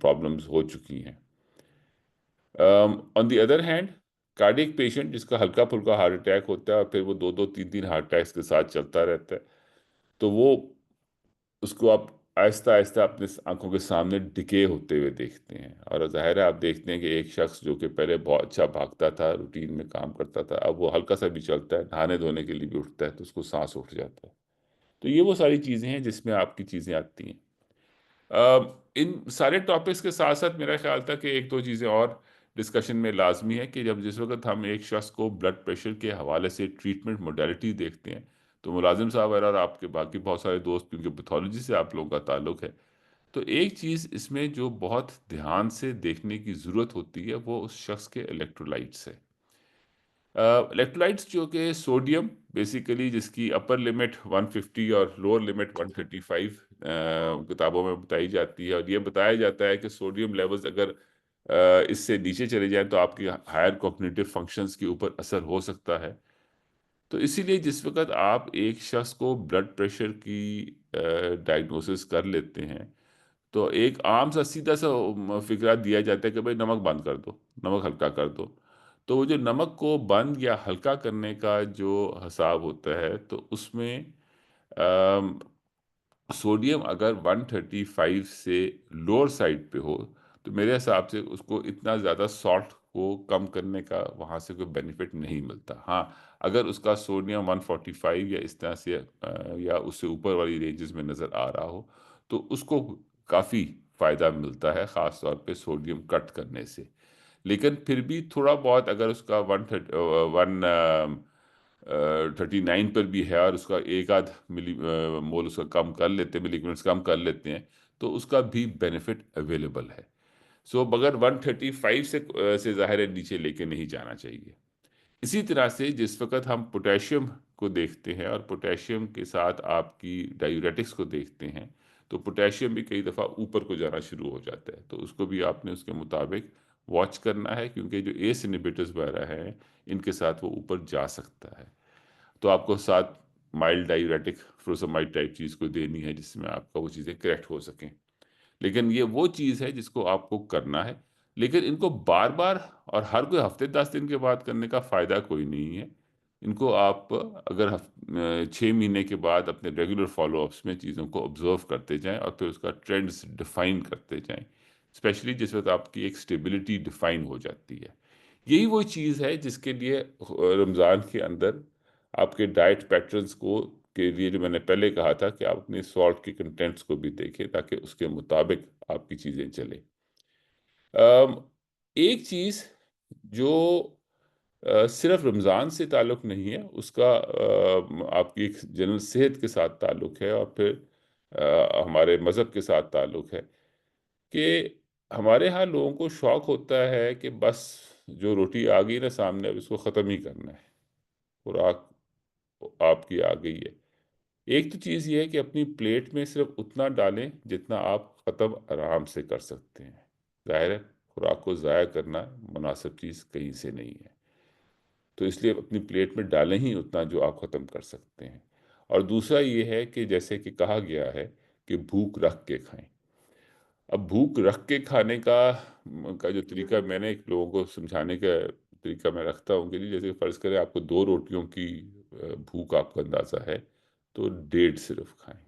پرابلمز ہو چکی ہیں۔ On the other hand cardiac patient جس کا ہلکا پھلکا ہارٹ اٹیک ہوتا ہے اور پھر وہ 2-3 ہارٹ اٹیکس کے ساتھ چلتا رہتا ہے، تو وہ اس کو آپ آہستہ آہستہ اپنے آنکھوں کے سامنے ڈکے ہوتے ہوئے دیکھتے ہیں، اور ظاہر ہے آپ دیکھتے ہیں کہ ایک شخص جو کہ پہلے بہت اچھا بھاگتا تھا، روٹین میں کام کرتا تھا، اب وہ ہلکا سا بھی چلتا ہے، نہانے دھونے کے لیے بھی اٹھتا ہے تو اس کو سانس اٹھ جاتا ہے۔ تو یہ وہ ساری چیزیں ہیں جس میں آپ کی چیزیں آتی ہیں۔ ان سارے ٹاپکس کے ساتھ ساتھ میرا خیال تھا کہ 1-2 چیزیں اور ڈسکشن میں لازمی ہے کہ جس وقت ہم ایک شخص کو بلڈ پریشر کے حوالے سے ٹریٹمنٹ موڈیلٹی دیکھتے ہیں تو ملازم صاحب اور آپ کے باقی بہت سارے دوست، کیونکہ پیتھولوجی سے آپ لوگوں کا تعلق ہے، تو ایک چیز اس میں جو بہت دھیان سے دیکھنے کی ضرورت ہوتی ہے وہ اس شخص کے الیکٹرولائٹس ہے۔ الیکٹرولائٹس جو کہ سوڈیم بیسیکلی، جس کی اپر لمٹ 150 اور لوور لمٹ 135 کتابوں میں بتائی جاتی ہے، اور یہ بتایا جاتا ہے کہ سوڈیم لیولز اگر اس سے نیچے چلے جائیں تو آپ کی ہائر کوگنیٹو فنکشنز کے اوپر اثر ہو سکتا ہے۔ تو اسی لیے جس وقت آپ ایک شخص کو بلڈ پریشر کی ڈائگنوسس کر لیتے ہیں تو ایک عام سا سیدھا سا فکرہ دیا جاتا ہے کہ بھائی نمک بند کر دو، نمک ہلکا کر دو۔ تو وہ جو نمک کو بند یا ہلکا کرنے کا جو حساب ہوتا ہے تو اس میں سوڈیم اگر 135 سے لوور سائڈ پہ ہو تو میرے حساب سے اس کو اتنا زیادہ سالٹ کو کم کرنے کا وہاں سے کوئی بینیفٹ نہیں ملتا۔ ہاں، اگر اس کا سوڈیم 145 یا اس طرح سے یا اس سے اوپر والی رینجز میں نظر آ رہا ہو تو اس کو کافی فائدہ ملتا ہے، خاص طور پہ سوڈیم کٹ کرنے سے۔ لیکن پھر بھی تھوڑا بہت اگر اس کا 139 پر بھی ہے اور اس کا ایک آدھ ملی مول اس کا کم کر لیتے ہیں، ملی گرامز کم کر لیتے ہیں تو اس کا بھی بینیفٹ اویلیبل ہے۔ سو مگر 135 سے ظاہر ہے نیچے لے کے نہیں جانا چاہیے۔ اسی طرح سے جس وقت ہم پوٹیشیم کو دیکھتے ہیں اور پوٹیشیم کے ساتھ آپ کی ڈائیوریٹکس کو دیکھتے ہیں تو پوٹیشیم بھی کئی دفعہ اوپر کو جانا شروع ہو جاتا ہے، تو اس کو بھی آپ نے اس کے مطابق واچ کرنا ہے، کیونکہ جو ایس انہیبیٹرز وغیرہ ہیں ان کے ساتھ وہ اوپر جا سکتا ہے۔ تو آپ کو ساتھ مائلڈ ڈائیوریٹک فروسمائڈ ٹائپ چیز کو دینی ہے جس میں آپ کا وہ چیزیں کریکٹ ہو سکیں۔ لیکن یہ وہ چیز ہے جس کو آپ کو کرنا ہے، لیکن ان کو بار بار اور ہر کوئی ہفتے 10 دن کے بعد کرنے کا فائدہ کوئی نہیں ہے۔ ان کو آپ اگر 6 مہینے کے بعد اپنے ریگولر فالو اپس میں چیزوں کو آبزرو کرتے جائیں اور پھر اس کا ٹرینڈز ڈیفائن کرتے جائیں، اسپیشلی جس وقت آپ کی ایک اسٹیبلٹی ڈیفائن ہو جاتی ہے۔ یہی وہ چیز ہے جس کے لیے رمضان کے اندر آپ کے ڈائٹ پیٹرنز کو کے لیے جو میں نے پہلے کہا تھا کہ آپ اپنے سالٹ کے کنٹینٹس کو بھی دیکھیں تاکہ اس کے مطابق آپ کی چیزیں چلیں۔ ایک چیز جو صرف رمضان سے تعلق نہیں ہے، اس کا آپ کی ایک جنرل صحت کے ساتھ تعلق ہے اور پھر ہمارے مذہب کے ساتھ تعلق ہے کہ ہمارے ہاں لوگوں کو شوق ہوتا ہے کہ بس جو روٹی آ گئی نا سامنے اب اس کو ختم ہی کرنا ہے، خوراک آپ کی آ گئی ہے۔ ایک تو چیز یہ ہے کہ اپنی پلیٹ میں صرف اتنا ڈالیں جتنا آپ ختم آرام سے کر سکتے ہیں۔ ظاہر ہے خوراک کو ضائع کرنا مناسب چیز کہیں سے نہیں ہے، تو اس لیے اپنی پلیٹ میں ڈالیں ہی اتنا جو آپ ختم کر سکتے ہیں۔ اور دوسرا یہ ہے کہ جیسے کہ کہا گیا ہے کہ بھوک رکھ کے کھائیں. اب بھوک رکھ کے کھانے کا جو طریقہ میں نے لوگوں کو سمجھانے کا طریقہ میں رکھتا ہوں کہ جی جیسے فرض کریں آپ کو 2 روٹیوں کی بھوک آپ کا اندازہ ہے تو 1.5 صرف کھائیں.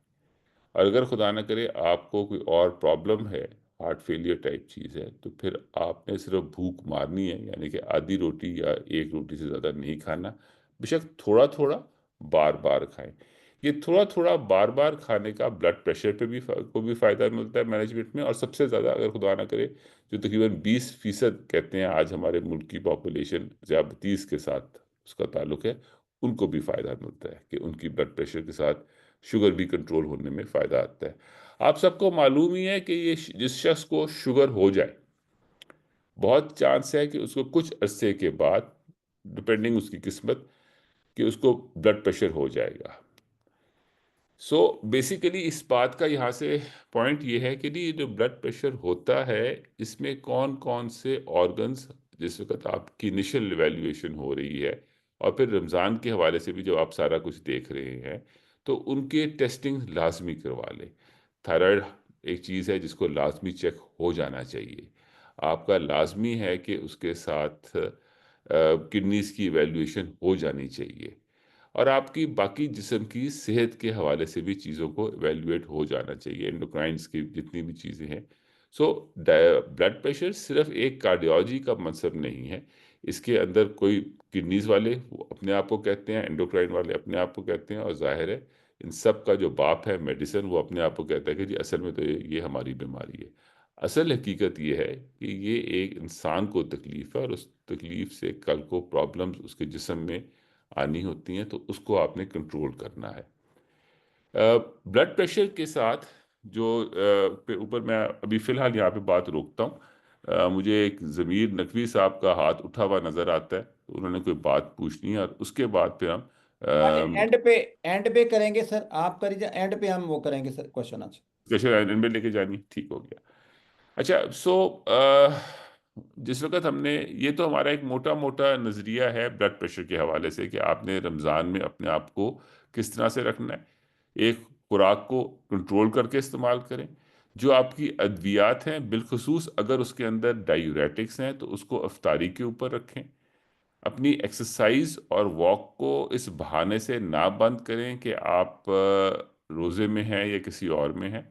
اور اگر خدا نہ کرے آپ کو کوئی اور پرابلم ہے، ہارٹ فیلئر ٹائپ چیز ہے، تو پھر آپ نے صرف بھوک مارنی ہے، یعنی کہ آدھی روٹی یا 1 روٹی سے زیادہ نہیں کھانا. بے شک تھوڑا تھوڑا بار بار کھائیں. یہ تھوڑا تھوڑا بار بار کھانے کا بلڈ پریشر پہ بھی کو بھی فائدہ ملتا ہے مینجمنٹ میں، اور سب سے زیادہ اگر خدا نہ کرے جو تقریباً 20% کہتے ہیں آج ہمارے ملک کی پاپولیشن ذیابطیس کے ساتھ اس کا تعلق ہے، ان کو بھی فائدہ ملتا ہے کہ ان کی بلڈ پریشر کے ساتھ شوگر بھی کنٹرول ہونے میں فائدہ آتا ہے. آپ سب کو معلوم ہی ہے کہ یہ جس شخص کو شوگر ہو جائے بہت چانس ہے کہ اس کو کچھ عرصے کے بعد ڈپینڈنگ اس کی قسمت کہ اس کو بلڈ پریشر ہو جائے گا. سو بیسیکلی اس بات کا یہاں سے پوائنٹ یہ ہے کہ یہ جو بلڈ پریشر ہوتا ہے اس میں کون کون سے آرگنز جس وقت آپ کی انیشل ایویلیویشن ہو رہی ہے اور پھر رمضان کے حوالے سے بھی جب آپ سارا کچھ دیکھ رہے ہیں تو ان کے ٹیسٹنگ لازمی کروا لیں. تھائرائڈ ایک چیز ہے جس کو لازمی چیک ہو جانا چاہیے. آپ کا لازمی ہے کہ اس کے ساتھ کڈنیز کی ایویلیویشن ہو جانی چاہیے، اور آپ کی باقی جسم کی صحت کے حوالے سے بھی چیزوں کو ایویلیویٹ ہو جانا چاہیے، انڈوکرائنس کی جتنی بھی چیزیں ہیں. سو بلڈ پریشر صرف ایک کارڈیالوجی کا منصب نہیں ہے. اس کے اندر کوئی کڈنیز والے وہ اپنے آپ کو کہتے ہیں، انڈوکرائن والے اپنے آپ کو کہتے ہیں، اور ظاہر ہے ان سب کا جو باپ ہے میڈیسن وہ اپنے آپ کو کہتا ہے کہ جی اصل میں تو یہ ہماری بیماری ہے. اصل حقیقت یہ ہے کہ یہ ایک انسان کو تکلیف ہے، اور اس تکلیف سے کل کو پرابلمز اس کے جسم میں آنی ہوتی ہیں، تو اس کو آپ نے کنٹرول کرنا ہے. بلڈ پریشر کے ساتھ جو اوپر میں ابھی فی الحال یہاں پہ بات روکتا ہوں. مجھے ایک ضمیر نقوی صاحب کا ہاتھ اٹھا ہوا نظر آتا ہے، انہوں نے کوئی بات پوچھنی ہے، اور اس کے بعد پھر ہم اینڈ پہ کریں گے سر، آپ کر لیجیے، اینڈ پہ ہم وہ کریں گے سر کوشچن آج. ڈسکشن میں لے کے جانی ٹھیک ہو گیا. اچھا سو جس وقت ہم نے یہ تو ہمارا ایک موٹا موٹا نظریہ ہے بلڈ پریشر کے حوالے سے کہ آپ نے رمضان میں اپنے آپ کو کس طرح سے رکھنا ہے. ایک خوراک کو کنٹرول کر کے استعمال کریں. جو آپ کی ادویات ہیں بالخصوص اگر اس کے اندر ڈائیوریٹکس ہیں تو اس کو افطاری کے اوپر رکھیں. اپنی ایکسرسائز اور واک کو اس بہانے سے نہ بند کریں کہ آپ روزے میں ہیں یا کسی اور میں ہیں.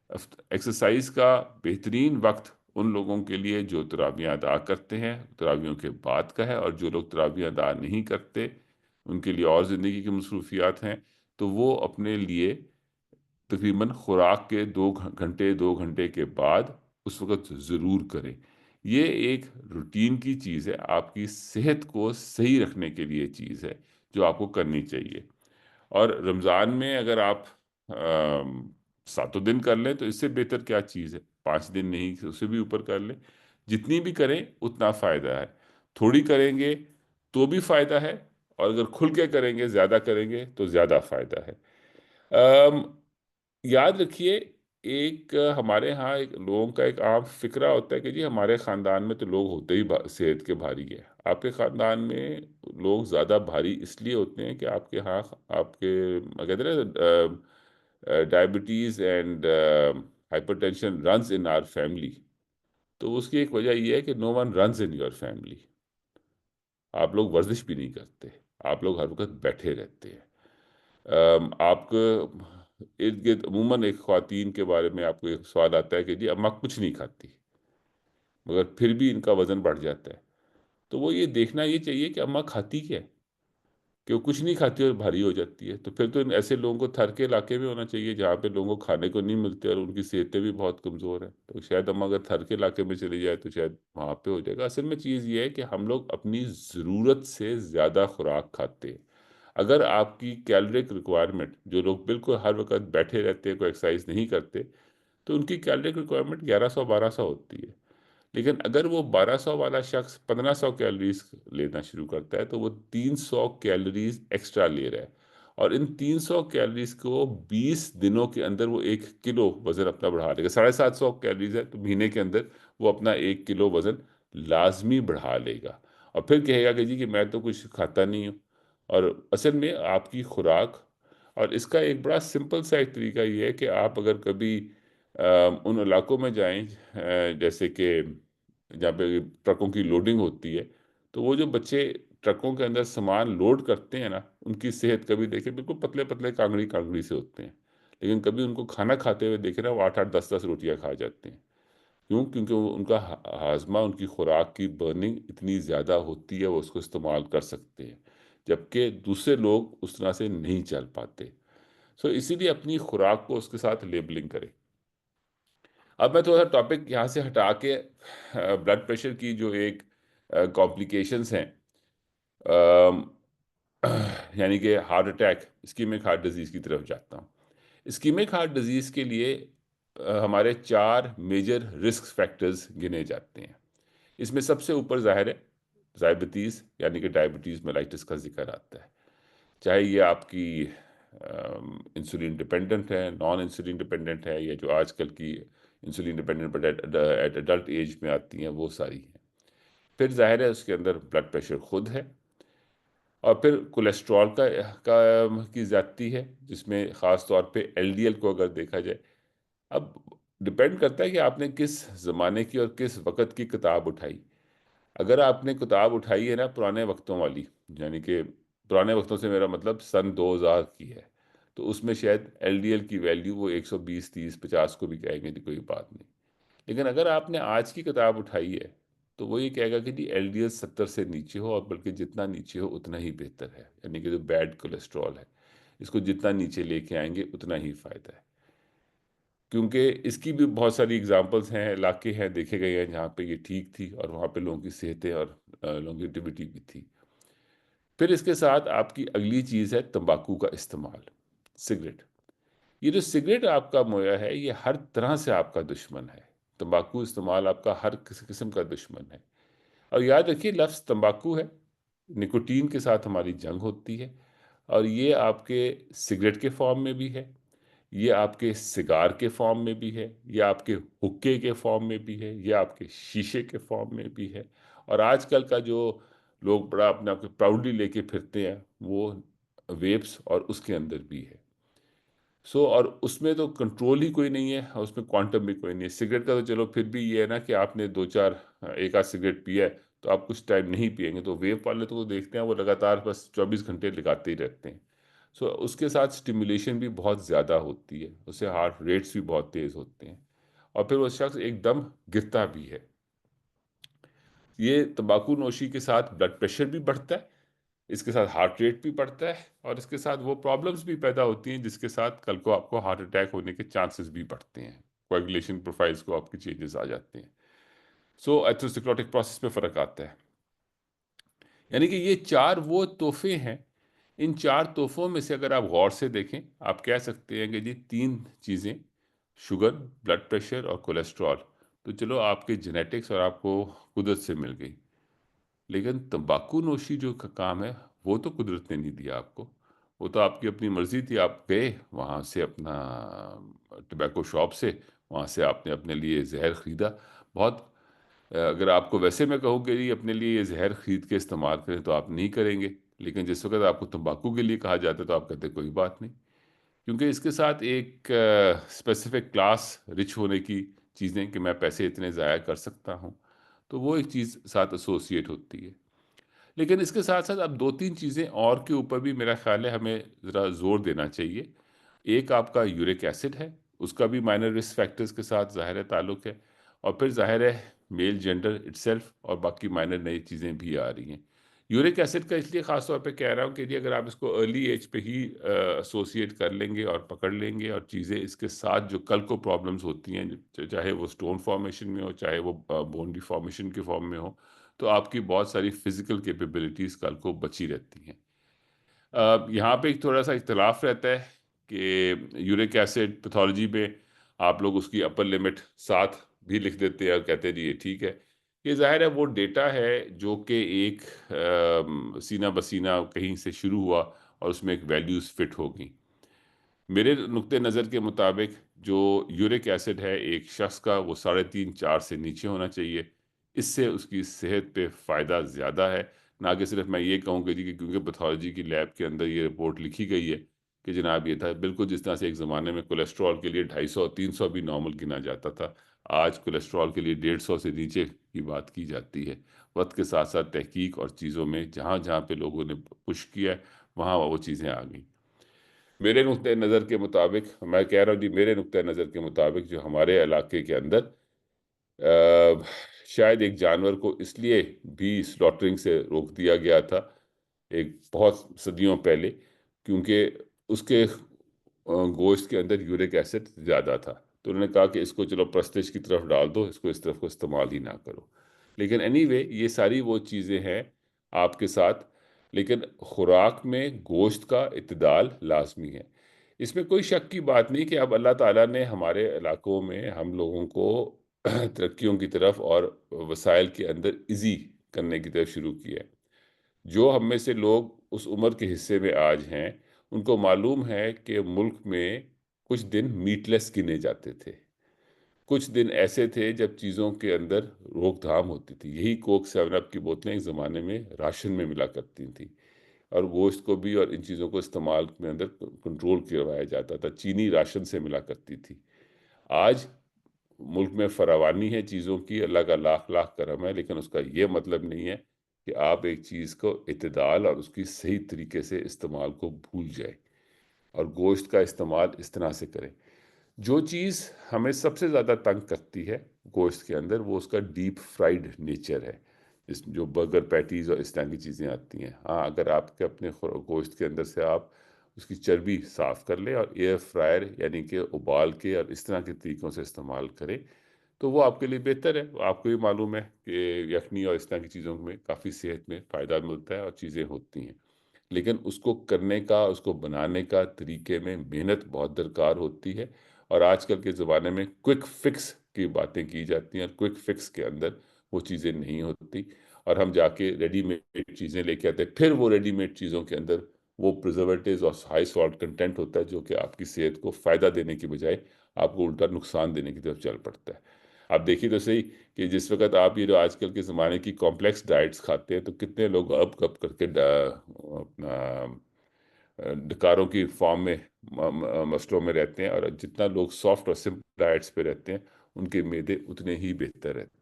ایکسرسائز کا بہترین وقت ان لوگوں کے لیے جو تراویحیں ادا کرتے ہیں تراویحوں کے بعد کا ہے، اور جو لوگ تراویح ادا نہیں کرتے ان کے لیے اور زندگی کی مصروفیات ہیں، تو وہ اپنے لیے تقریباً خوراک کے 2 گھنٹے کے بعد اس وقت ضرور کریں. یہ ایک روٹین کی چیز ہے، آپ کی صحت کو صحیح رکھنے کے لیے چیز ہے جو آپ کو کرنی چاہیے. اور رمضان میں اگر آپ 7 دن کر لیں تو اس سے بہتر کیا چیز ہے. 5 دن نہیں، اس سے بھی اوپر کر لیں. جتنی بھی کریں اتنا فائدہ ہے. تھوڑی کریں گے تو بھی فائدہ ہے، اور اگر کھل کے کریں گے زیادہ کریں گے تو زیادہ فائدہ ہے. یاد رکھیے ایک ہمارے ہاں ایک لوگوں کا ایک عام فکرہ ہوتا ہے کہ جی ہمارے خاندان میں تو لوگ ہوتے ہی صحت کے بھاری ہے. آپ کے خاندان میں لوگ زیادہ بھاری اس لیے ہوتے ہیں کہ آپ کے ہاں آپ کے کہتے ہیں نا diabetes and hypertension runs in our family. تو اس کی ایک وجہ یہ ہے کہ no one runs in your family. آپ لوگ ورزش بھی نہیں کرتے، آپ لوگ ہر وقت بیٹھے رہتے ہیں. آپ کو ارد گرد عموماً ایک خواتین کے بارے میں آپ کو ایک سوال آتا ہے کہ جی اماں کچھ نہیں کھاتی مگر پھر بھی ان کا وزن بڑھ جاتا ہے. تو وہ یہ دیکھنا یہ چاہیے کہ اماں کھاتی کیا ہے کہ وہ کچھ نہیں کھاتی اور بھاری ہو جاتی ہے. تو پھر تو ان ایسے لوگوں کو تھر کے علاقے میں ہونا چاہیے جہاں پہ لوگوں کو کھانے کو نہیں ملتے اور ان کی صحتیں بھی بہت کمزور ہیں. تو شاید اماں اگر تھر کے علاقے میں چلی جائے تو شاید وہاں پہ ہو جائے گا. اصل میں چیز یہ ہے کہ ہم لوگ اپنی ضرورت سے زیادہ خوراک کھاتے ہیں. اگر آپ کی کیلورک ریکوائرمنٹ، جو لوگ بالکل ہر وقت بیٹھے رہتے ہیں کوئی ایکسرسائز نہیں کرتے، تو ان کی کیلورک ریکوائرمنٹ 1100-1200 ہوتی ہے. لیکن اگر وہ 1200 والا شخص 1500 کیلوریز لینا شروع کرتا ہے تو وہ 300 کیلوریز ایکسٹرا لے رہا ہے، اور ان 300 کیلوریز کو 20 دنوں کے اندر وہ 1 کلو وزن اپنا بڑھا لے گا. 750 کیلوریز ہے تو مہینے کے اندر وہ اپنا 1 کلو وزن لازمی بڑھا لے گا. اور پھر کہے گا کہ جی کہ میں تو کچھ کھاتا نہیں ہوں. اور اصل میں آپ کی خوراک اور اس کا ایک بڑا سمپل سا ایک طریقہ یہ ہے کہ آپ اگر کبھی ان علاقوں میں جائیں جیسے کہ جہاں پہ ٹرکوں کی لوڈنگ ہوتی ہے، تو وہ جو بچے ٹرکوں کے اندر سامان لوڈ کرتے ہیں نا، ان کی صحت کبھی دیکھیں بالکل پتلے پتلے کانگڑی کانگڑی سے ہوتے ہیں، لیکن کبھی ان کو کھانا کھاتے ہوئے دیکھیں نا، وہ 8 8 10 10 روٹیاں کھا جاتے ہیں. کیوں؟ کیونکہ ان کا ہاضمہ، ان کی خوراک کی برننگ اتنی زیادہ ہوتی ہے، وہ اس کو استعمال کر سکتے ہیں، جبکہ دوسرے لوگ اس طرح سے نہیں چل پاتے. سو اسی لیے اپنی خوراک کو اس کے ساتھ لیبلنگ کریں. اب میں تھوڑا سا ٹاپک یہاں سے ہٹا کے بلڈ پریشر کی جو ایک کمپلیکیشنس ہیں، یعنی کہ ہارٹ اٹیک، اسکیمک ہارٹ ڈیزیز کی طرف جاتا ہوں. اسکیمک ہارٹ ڈیزیز کے لیے ہمارے 4 میجر رسک فیکٹرز گنے جاتے ہیں. اس میں سب سے اوپر ظاہر ہے ذائبٹیز، یعنی کہ ڈائبٹیز میلائٹس کا ذکر آتا ہے. چاہے یہ آپ کی انسولین ڈپینڈنٹ ہے، نان انسولین ڈپینڈنٹ ہے، یا جو آج کل کی insulin dependent but at adult age میں آتی ہیں، وہ ساری ہیں. پھر ظاہر ہے اس کے اندر بلڈ پریشر خود ہے، اور پھر کولیسٹرول کی زیادتی ہے، جس میں خاص طور پہ LDL کو اگر دیکھا جائے. اب ڈپینڈ کرتا ہے کہ آپ نے کس زمانے کی اور کس وقت کی کتاب اٹھائی. اگر آپ نے کتاب اٹھائی ہے نا پرانے وقتوں والی، یعنی کہ پرانے وقتوں سے میرا مطلب سن 2000 کی ہے، تو اس میں شاید LDL کی ویلیو وہ 120 30 50 کو بھی کہیں گے، کوئی بات نہیں. لیکن اگر آپ نے آج کی کتاب اٹھائی ہے تو وہ یہ کہے گا کہ جی LDL 70 سے نیچے ہو، اور بلکہ جتنا نیچے ہو اتنا ہی بہتر ہے. یعنی کہ جو بیڈ کولیسٹرول ہے، اس کو جتنا نیچے لے کے آئیں گے اتنا ہی فائدہ ہے. کیونکہ اس کی بھی بہت ساری اگزامپلس ہیں، علاقے ہیں دیکھے گئے ہیں جہاں پہ یہ ٹھیک تھی، اور وہاں پہ لوگوں کی صحتیں اور لانگیٹیوٹی بھی تھی. پھر اس کے ساتھ آپ کی اگلی چیز ہے تمباکو کا استعمال، سگریٹ. یہ جو سگریٹ آپ کا مویا ہے، یہ ہر طرح سے آپ کا دشمن ہے. تمباکو استعمال آپ کا ہر قسم کا دشمن ہے. اور یاد رکھیے لفظ تمباکو ہے، نکوٹین کے ساتھ ہماری جنگ ہوتی ہے، اور یہ آپ کے سگریٹ کے فارم میں بھی ہے، یہ آپ کے سگار کے فارم میں بھی ہے، یہ آپ کے حکے کے فارم میں بھی ہے، یہ آپ کے شیشے کے فارم میں بھی ہے. اور آج کل کا جو لوگ بڑا اپنے آپ کو پراؤڈلی لے کے پھرتے ہیں، وہ ویپس اور اس کے اندر بھی ہے. اور اس میں تو کنٹرول ہی کوئی نہیں ہے، اور اس میں کوانٹم بھی کوئی نہیں ہے. سگریٹ کا تو چلو پھر بھی یہ ہے نا کہ آپ نے 2 4 ایک آدھ سگریٹ پیا ہے تو آپ کچھ ٹائم نہیں پئیں گے. تو ویپ والے تو وہ دیکھتے ہیں، وہ لگاتار بس 24 گھنٹے لگاتے ہی رہتے ہیں. اس کے ساتھ سٹیمولیشن بھی بہت زیادہ ہوتی ہے، اس سے ہارٹ ریٹس بھی بہت تیز ہوتے ہیں، اور پھر وہ شخص ایک دم گرتا بھی ہے. یہ تمباکو نوشی کے ساتھ بلڈ پریشر بھی بڑھتا ہے، اس کے ساتھ ہارٹ ریٹ بھی بڑھتا ہے، اور اس کے ساتھ وہ پرابلمس بھی پیدا ہوتی ہیں جس کے ساتھ کل کو آپ کو ہارٹ اٹیک ہونے کے چانسز بھی بڑھتے ہیں. کوئگولیشن پروفائلز کو آپ کی چینجز آ جاتے ہیں. ایتھروسکلوٹک پروسیس میں فرق آتا ہے. یعنی کہ یہ 4 وہ تحفے ہیں. ان 4 تحفوں میں سے اگر آپ غور سے دیکھیں، آپ کہہ سکتے ہیں کہ جی 3 چیزیں، شوگر، بلڈ پریشر اور کولیسٹرول، تو چلو آپ کے جینیٹکس اور آپ کو قدرت سے مل گئی. لیکن تمباکو نوشی جو کام ہے، وہ تو قدرت نے نہیں دیا آپ کو، وہ تو آپ کی اپنی مرضی تھی. آپ گئے وہاں سے اپنا ٹبیکو شاپ سے، وہاں سے آپ نے اپنے لیے زہر خریدا. بہت اگر آپ کو ویسے میں کہوں کہ یہ اپنے لیے یہ زہر خرید کے استعمال کریں تو آپ نہیں کریں گے، لیکن جس وقت آپ کو تمباکو کے لیے کہا جاتا ہے تو آپ کہتے کوئی بات نہیں، کیونکہ اس کے ساتھ ایک اسپیسیفک کلاس رچ ہونے کی چیزیں کہ میں پیسے اتنے ضائع کر سکتا ہوں، تو وہ ایک چیز ساتھ ایسوسیٹ ہوتی ہے. لیکن اس کے ساتھ ساتھ اب 2 3 چیزیں اور کے اوپر بھی میرا خیال ہے ہمیں ذرا زور دینا چاہیے. ایک آپ کا یورک ایسڈ ہے، اس کا بھی مائنر رسک فیکٹرز کے ساتھ ظاہر ہے تعلق ہے، اور پھر ظاہر ہے میل جینڈر اٹسیلف اور باقی مائنر نئی چیزیں بھی آ رہی ہیں. یورک ایسڈ کا اس لیے خاص طور پہ کہہ رہا ہوں کہ جی اگر آپ اس کو ارلی ایج پہ ہی ایسوسیٹ کر لیں گے اور پکڑ لیں گے، اور چیزیں اس کے ساتھ جو کل کو پرابلمز ہوتی ہیں، چاہے وہ سٹون فارمیشن میں ہو، چاہے وہ بون ڈی فارمیشن کے فارم میں ہو، تو آپ کی بہت ساری فزیکل کیپیبلٹیز کل کو بچی رہتی ہیں. یہاں پہ ایک تھوڑا سا اختلاف رہتا ہے کہ یورک ایسڈ پیتھولوجی میں آپ لوگ اس کی اپر لمٹ 7 بھی لکھ دیتے ہیں اور کہتے ہیں جی یہ ٹھیک ہے. یہ ظاہر ہے وہ ڈیٹا ہے جو کہ ایک سینہ بسینہ کہیں سے شروع ہوا اور اس میں ایک ویلیوز فٹ ہو گئی. میرے نقطۂ نظر کے مطابق جو یورک ایسڈ ہے ایک شخص کا، وہ 3.5 4 سے نیچے ہونا چاہیے. اس سے اس کی صحت پہ فائدہ زیادہ ہے، نہ کہ صرف میں یہ کہوں کہ جی کہ کیونکہ پیتھولوجی کی لیب کے اندر یہ رپورٹ لکھی گئی ہے کہ جناب یہ تھا، بالکل جس طرح سے ایک زمانے میں کولیسٹرول کے لیے 250 300 بھی نارمل گنا جاتا تھا، آج کولیسٹرول کے لیے 150 سے نیچے کی بات کی جاتی ہے۔ وقت کے ساتھ ساتھ تحقیق اور چیزوں میں جہاں جہاں پہ لوگوں نے پش کیا ہے وہاں وہ چیزیں آ گئیں۔ میرے نقطۂ نظر کے مطابق، میں کہہ رہا ہوں جی میرے نقطۂ نظر کے مطابق، جو ہمارے علاقے کے اندر شاید ایک جانور کو اس لیے بھی سلاٹرنگ سے روک دیا گیا تھا ایک بہت صدیوں پہلے، کیونکہ اس کے گوشت کے اندر یورک ایسڈ زیادہ تھا، تو انہوں نے کہا کہ اس کو چلو پرستش کی طرف ڈال دو، اس کو اس طرف کو استعمال ہی نہ کرو۔ لیکن اینی وے یہ ساری وہ چیزیں ہیں آپ کے ساتھ، لیکن خوراک میں گوشت کا اعتدال لازمی ہے۔ اس میں کوئی شک کی بات نہیں کہ اب اللہ تعالیٰ نے ہمارے علاقوں میں ہم لوگوں کو ترقیوں کی طرف اور وسائل کے اندر ایزی کرنے کی طرف شروع کیا ہے۔ جو ہم میں سے لوگ اس عمر کے حصے میں آج ہیں، ان کو معلوم ہے کہ ملک میں کچھ دن میٹ لیس گنے جاتے تھے، کچھ دن ایسے تھے جب چیزوں کے اندر روک تھام ہوتی تھی۔ یہی کوک 7 اپ کی بوتلیں ایک زمانے میں راشن میں ملا کرتی تھیں، اور گوشت کو بھی اور ان چیزوں کو استعمال میں اندر کنٹرول کروایا جاتا تھا۔ چینی راشن سے ملا کرتی تھی۔ آج ملک میں فراوانی ہے چیزوں کی، اللہ کا لاکھ لاکھ کرم ہے، لیکن اس کا یہ مطلب نہیں ہے کہ آپ ایک چیز کو اعتدال اور اس کی صحیح طریقے سے استعمال کو بھول جائیں اور گوشت کا استعمال اس طرح سے کریں۔ جو چیز ہمیں سب سے زیادہ تنگ کرتی ہے گوشت کے اندر، وہ اس کا ڈیپ فرائیڈ نیچر ہے، جو برگر پیٹیز اور اس طرح کی چیزیں آتی ہیں۔ ہاں، اگر آپ کے اپنے گوشت کے اندر سے آپ اس کی چربی صاف کر لیں اور ایئر فرائر یعنی کہ ابال کے اور اس طرح کے طریقوں سے استعمال کریں تو وہ آپ کے لیے بہتر ہے۔ آپ کو بھی معلوم ہے کہ یخنی اور اس طرح کی چیزوں میں کافی صحت میں فائدہ ملتا ہے اور چیزیں ہوتی ہیں، لیکن اس کو کرنے کا، اس کو بنانے کا طریقے میں محنت بہت درکار ہوتی ہے، اور آج کل کے زمانے میں کوئک فکس کی باتیں کی جاتی ہیں، اور کوئک فکس کے اندر وہ چیزیں نہیں ہوتی، اور ہم جا کے ریڈی میڈ چیزیں لے کے آتے ہیں۔ پھر وہ ریڈی میڈ چیزوں کے اندر وہ پریزرویٹیوز اور ہائی سالٹ کنٹینٹ ہوتا ہے، جو کہ آپ کی صحت کو فائدہ دینے کی بجائے آپ کو الٹا نقصان دینے کی طرف چل پڑتا ہے۔ آپ دیکھیے تو صحیح کہ جس وقت آپ یہ جو آج کل کے زمانے کی کمپلیکس ڈائٹس کھاتے ہیں تو کتنے لوگ اب کب کر کے اپنا ڈکاروں کی فارم میں مسئلوں میں رہتے ہیں، اور جتنا لوگ سافٹ اور سمپل ڈائٹس پہ رہتے ہیں ان کے معدے اتنے ہی بہتر رہتے ہیں۔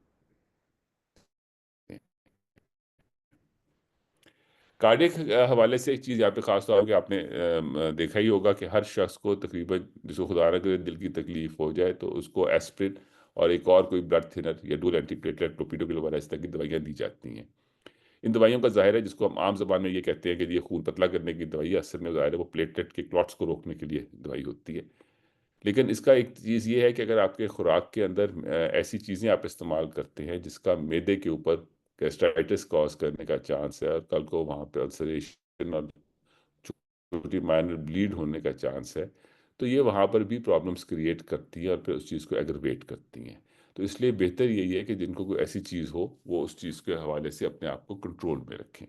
کارڈک حوالے سے ایک چیز یہاں پہ خاص طور پہ آپ نے دیکھا ہی ہوگا کہ ہر شخص کو تقریباً، جس کو خدا نہ کرے دل کی تکلیف ہو جائے تو اس کو ایسپرین اور ایک اور کوئی بلڈ تھنر یا ڈول اینٹی پلیٹلیٹ ٹوپیڈوگل وغیرہ اس طرح کی دوائیاں دی جاتی ہیں۔ ان دوائیوں کا ظاہر ہے، جس کو ہم عام زبان میں یہ کہتے ہیں کہ یہ خون پتلا کرنے کی دوائی ہے، اصل میں ظاہر ہے وہ پلیٹلیٹ کے کلاٹس کو روکنے کے لیے دوائی ہوتی ہے۔ لیکن اس کا ایک چیز یہ ہے کہ اگر آپ کے خوراک کے اندر ایسی چیزیں آپ استعمال کرتے ہیں جس کا معدے کے اوپر گیسٹرائٹس کاز کرنے کا چانس ہے، اور کل کو وہاں پہ السریشن اور چھوٹی مائنر بلیڈ ہونے کا چانس ہے، تو یہ وہاں پر بھی پرابلمس کریٹ کرتی ہیں اور پھر اس چیز کو ایگرویٹ کرتی ہیں۔ تو اس لیے بہتر یہی ہے کہ جن کو کوئی ایسی چیز ہو وہ اس چیز کے حوالے سے اپنے آپ کو کنٹرول میں رکھیں۔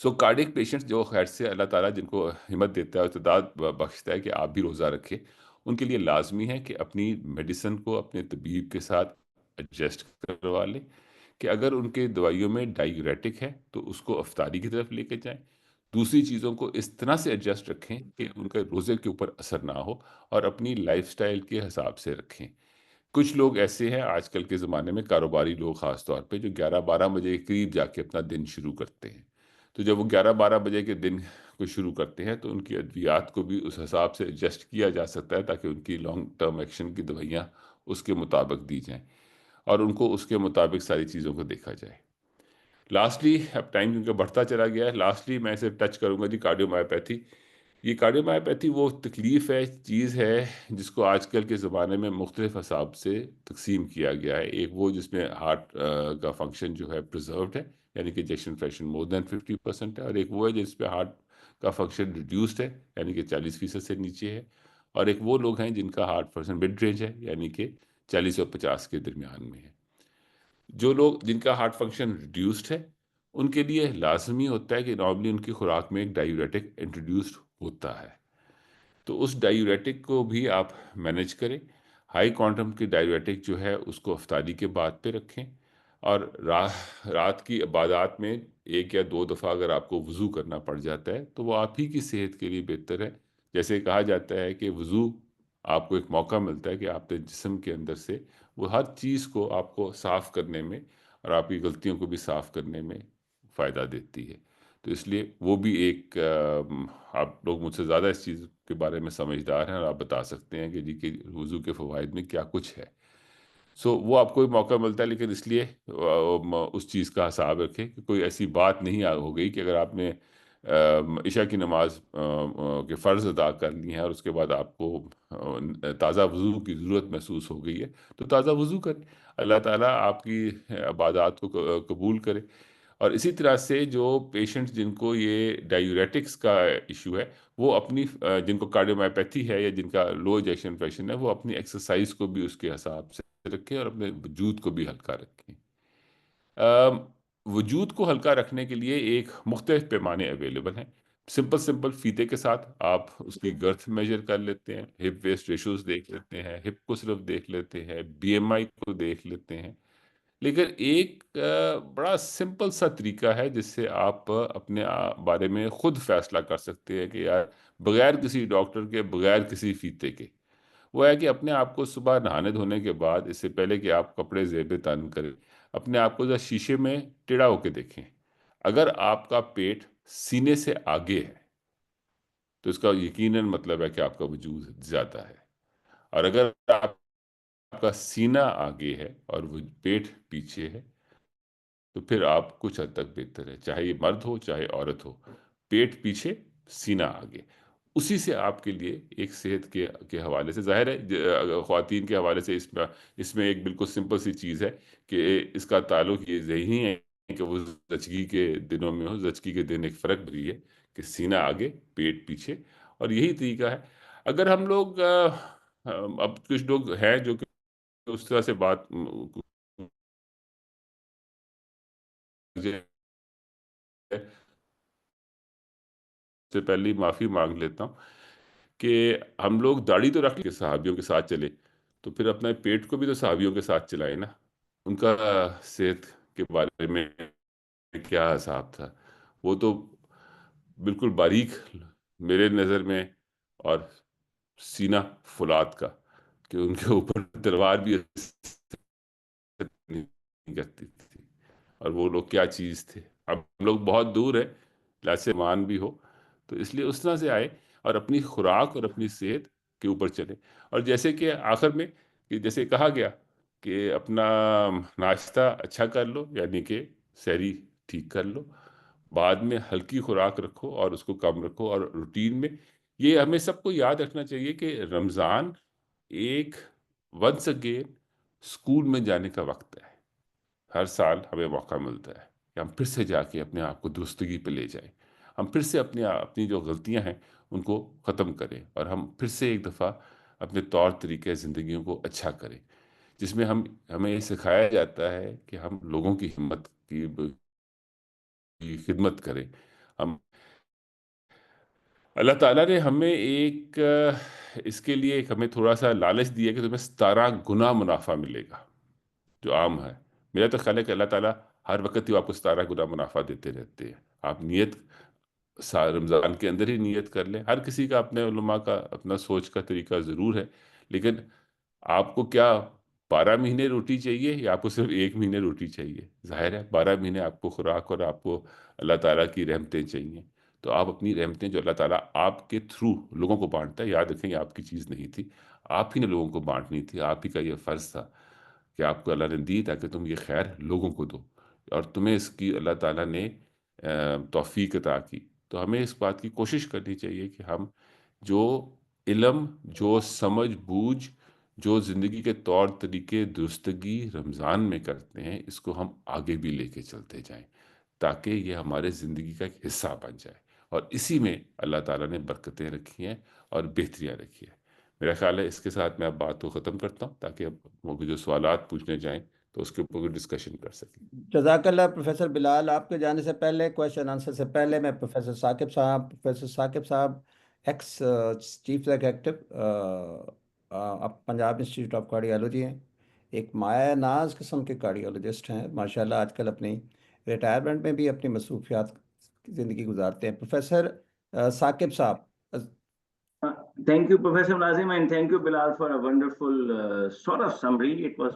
کارڈک پیشنٹس جو خیر سے اللہ تعالیٰ جن کو ہمت دیتا ہے، استعداد بخشتا ہے کہ آپ بھی روزہ رکھیں، ان کے لیے لازمی ہے کہ اپنی میڈیسن کو اپنے طبیب کے ساتھ ایڈجسٹ کروا لیں، کہ اگر ان کے دوائیوں میں ڈائیوریٹک ہے تو اس کو افطاری کی طرف لے کے جائیں، دوسری چیزوں کو اس طرح سے ایڈجسٹ رکھیں کہ ان کے روزے کے اوپر اثر نہ ہو، اور اپنی لائف سٹائل کے حساب سے رکھیں۔ کچھ لوگ ایسے ہیں آج کل کے زمانے میں، کاروباری لوگ خاص طور پہ، جو 11-12 بجے کے قریب جا کے اپنا دن شروع کرتے ہیں، تو جب وہ 11-12 بجے کے دن کو شروع کرتے ہیں تو ان کی ادویات کو بھی اس حساب سے ایڈجسٹ کیا جا سکتا ہے تاکہ ان کی لانگ ٹرم ایکشن کی دوائیاں اس کے مطابق دی جائیں اور ان کو اس کے مطابق ساری چیزوں کو دیکھا جائے۔ لاسٹلی، اب ٹائم کیونکہ بڑھتا چلا گیا ہے، لاسٹلی میں اسے ٹچ کروں گا جی کارڈیومائیوپیتھی۔ یہ کارڈیومائیوپیتھی وہ تکلیف ہے، چیز ہے جس کو آج کل کے زمانے میں مختلف حساب سے تقسیم کیا گیا ہے۔ ایک وہ جس میں ہارٹ کا فنکشن جو ہے پرزروڈ ہے، یعنی کہ ایجیکشن فریکشن مور دین 50% ہے، اور ایک وہ ہے جس پہ ہارٹ کا فنکشن ریڈیوسڈ ہے، یعنی کہ 40% سے نیچے ہے، اور ایک وہ لوگ ہیں جن کا ہارٹ فنکشن مڈ رینج ہے، یعنی کہ 40 اور 50 کے درمیان میں ہے۔ جو لوگ جن کا ہارٹ فنکشن ریڈیوسڈ ہے ان کے لیے لازمی ہوتا ہے کہ نارملی ان کی خوراک میں ایک ڈائیوریٹک انٹروڈیوسڈ ہوتا ہے، تو اس ڈائیوریٹک کو بھی آپ مینیج کریں۔ ہائی کوانٹم کی ڈائیوریٹک جو ہے اس کو افطاری کے بعد پہ رکھیں، اور رات کی عبادات میں 1 یا 2 دفعہ اگر آپ کو وضو کرنا پڑ جاتا ہے تو وہ آپ ہی کی صحت کے لیے بہتر ہے. جیسے کہا جاتا ہے کہ وضو آپ کو ایک موقع ملتا ہے کہ آپ کے جسم کے اندر سے وہ ہر چیز کو آپ کو صاف کرنے میں اور آپ کی غلطیوں کو بھی صاف کرنے میں فائدہ دیتی ہے. تو اس لیے وہ بھی ایک آپ لوگ مجھ سے زیادہ اس چیز کے بارے میں سمجھدار ہیں اور آپ بتا سکتے ہیں کہ جی کہ وضو کے فوائد میں کیا کچھ ہے. وہ آپ کو ایک موقع ملتا ہے، لیکن اس لیے اس چیز کا حساب رکھیں کہ کوئی ایسی بات نہیں ہو گئی کہ اگر آپ نے عشاء کی نماز کے فرض ادا کر لی ہیں اور اس کے بعد آپ کو تازہ وضو کی ضرورت محسوس ہو گئی ہے تو تازہ وضو کریں. اللہ تعالیٰ آپ کی عبادات کو قبول کرے. اور اسی طرح سے جو پیشنٹ جن کو یہ ڈائیوریٹکس کا ایشو ہے وہ اپنی جن کو کارڈیومائیپیتھی ہے یا جن کا لو ایجیکشن فریکشن ہے وہ اپنی ایکسرسائز کو بھی اس کے حساب سے رکھیں اور اپنے وجود کو بھی ہلکا رکھیں. وجود کو ہلکا رکھنے کے لیے ایک مختلف پیمانے اویلیبل ہیں. سمپل فیتے کے ساتھ آپ اس کی گرتھ میجر کر لیتے ہیں، ہپ ویسٹ ریشوز دیکھ لیتے ہیں، ہپ کو صرف دیکھ لیتے ہیں، بی ایم آئی کو دیکھ لیتے ہیں. لیکن ایک بڑا سمپل سا طریقہ ہے جس سے آپ اپنے بارے میں خود فیصلہ کر سکتے ہیں کہ یار بغیر کسی ڈاکٹر کے، بغیر کسی فیتے کے، وہ ہے کہ اپنے آپ کو صبح نہانے دھونے کے بعد اس سے پہلے کہ آپ کپڑے زیب تن کریں اپنے آپ کو ذرا شیشے میں ٹیڑھا ہو کے دیکھیں. اگر آپ کا پیٹ سینے سے آگے ہے تو اس کا یقیناً مطلب ہے کہ آپ کا وجود زیادہ ہے. اور اگر آپ کا سینہ آگے ہے اور وہ پیٹ پیچھے ہے تو پھر آپ کچھ حد تک بہتر ہے، چاہے یہ مرد ہو چاہے عورت ہو. پیٹ پیچھے سینہ آگے، اسی سے آپ کے لیے ایک صحت کے حوالے سے ظاہر ہے خواتین کے حوالے سے اس میں ایک بالکل سمپل سی چیز ہے کہ اس کا تعلق یہ نہیں ہے کہ وہ زچگی کے دنوں میں ہو. زچگی کے دن ایک فرق بھی ہے کہ سینہ آگے پیٹ پیچھے، اور یہی طریقہ ہے. اگر ہم لوگ اب کچھ لوگ ہیں جو کہ اس طرح سے بات سے پہلے معافی مانگ لیتا ہوں کہ ہم لوگ داڑھی تو رکھ کے صحابیوں کے ساتھ چلے تو پھر اپنے پیٹ کو بھی تو صحابیوں کے ساتھ چلائے نا. ان کا صحت کے بارے میں کیا حساب تھا؟ وہ تو بالکل باریک میرے نظر میں، اور سینہ فولاد کا کہ ان کے اوپر تلوار بھی نہیں کرتی تھی. اور وہ لوگ کیا چیز تھے. اب ہم لوگ بہت دور ہیں لاسے مان بھی ہو تو اس لیے اس طرح سے آئے اور اپنی خوراک اور اپنی صحت کے اوپر چلے. اور جیسے کہ آخر میں کہ جیسے کہا گیا کہ اپنا ناشتہ اچھا کر لو، یعنی کہ سحری ٹھیک کر لو، بعد میں ہلکی خوراک رکھو اور اس کو کم رکھو. اور روٹین میں یہ ہمیں سب کو یاد رکھنا چاہیے کہ رمضان ایک ونس اگین اسکول میں جانے کا وقت ہے. ہر سال ہمیں موقع ملتا ہے کہ ہم پھر سے جا کے اپنے آپ کو درستگی پہ لے جائیں، ہم پھر سے اپنی جو غلطیاں ہیں ان کو ختم کریں، اور ہم پھر سے ایک دفعہ اپنے طور طریقے زندگیوں کو اچھا کریں، جس میں ہمیں یہ سکھایا جاتا ہے کہ ہم لوگوں کی ہمت کی خدمت کریں. اللہ تعالیٰ نے ہمیں اس کے لیے ہمیں تھوڑا سا لالچ دیا کہ تمہیں 17 گنا منافع ملے گا جو عام ہے. میرا تو خیال ہے کہ اللہ تعالیٰ ہر وقت ہی آپ کو 17 گنا منافع دیتے رہتے ہیں. آپ نیت رمضان کے اندر ہی نیت کر لیں. ہر کسی کا اپنے علماء کا اپنا سوچ کا طریقہ ضرور ہے، لیکن آپ کو کیا 12 مہینے روٹی چاہیے یا آپ کو صرف 1 مہینے روٹی چاہیے؟ ظاہر ہے 12 مہینے آپ کو خوراک اور آپ کو اللہ تعالیٰ کی رحمتیں چاہیے. تو آپ اپنی رحمتیں جو اللہ تعالیٰ آپ کے تھرو لوگوں کو بانٹتا ہے، یاد رکھیں یہ آپ کی چیز نہیں تھی، آپ ہی نے لوگوں کو بانٹنی تھی. آپ ہی کا یہ فرض تھا کہ آپ کو اللہ نے دی تاکہ تم یہ خیر لوگوں کو دو، اور تمہیں اس کی اللہ تعالیٰ نے توفیق عطا کی. تو ہمیں اس بات کی کوشش کرنی چاہیے کہ ہم جو علم، جو سمجھ بوجھ، جو زندگی کے طور طریقے درستگی رمضان میں کرتے ہیں اس کو ہم آگے بھی لے کے چلتے جائیں تاکہ یہ ہمارے زندگی کا ایک حصہ بن جائے. اور اسی میں اللہ تعالیٰ نے برکتیں رکھی ہیں اور بہتریاں رکھی ہیں. میرا خیال ہے اس کے ساتھ میں اب بات کو ختم کرتا ہوں تاکہ اب مجھے جو سوالات پوچھنے جائیں تو اس کے اوپر ڈسکشن کر سکیں. جزاک اللہ پروفیسر بلال. آپ کے جانے سے پہلے کویشچن آنسر سے پہلے میں پروفیسر ثاقب صاحب ایکس چیف ایگزیکٹو آپ پنجاب انسٹیٹیوٹ آف کارڈیالوجی ہیں. ایک مایہ ناز قسم کے کارڈیولوجسٹ ہیں ماشاءاللہ. آج کل اپنی ریٹائرمنٹ میں بھی اپنی مصروفیات کی زندگی گزارتے ہیں. پروفیسر ثاقب صاحب. Thank you, Professor Nazim, and thank you, Bilal, for a wonderful sort of summary. It was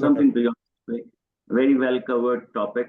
something beyond very well covered topic.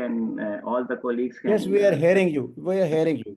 can, all the colleagues can. Yes, we are hearing you. We are hearing you.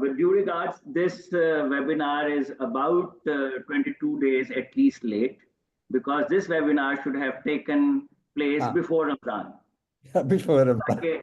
with due regards, this webinar is about 22 days at least late, because this webinar should have taken place before Ramadan. Before Ramadan.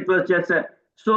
It was just so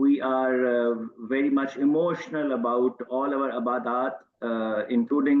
we are very much emotional about all our ibadat, including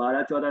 12-14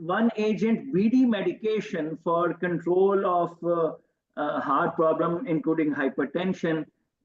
one agent BD medication for control of heart problem including hypertension,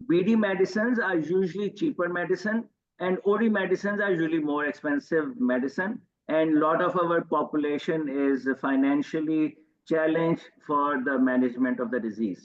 BD medicines are usually cheaper medicine and OD medicines are usually more expensive medicine, and a lot of our population is financially challenged for the management of the disease.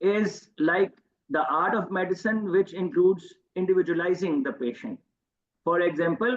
is like the art of medicine which includes individualizing the patient. For example,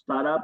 17,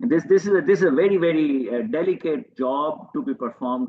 This is a very delicate job to be performed.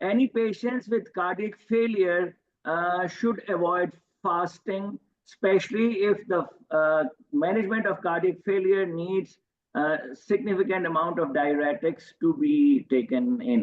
any patients with cardiac failure should avoid fasting, especially if the management of cardiac failure needs significant amount of diuretics to be taken in.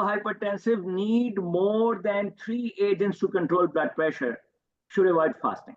hypertensive need more than 3 agents to control blood pressure should avoid fasting.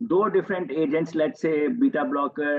2 different agents, let's say beta blocker,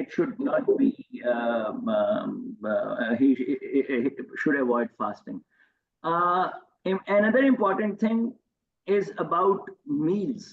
it should not be he should avoid fasting. Another important thing is about meals.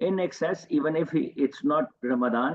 in excess even if it's not Ramadan.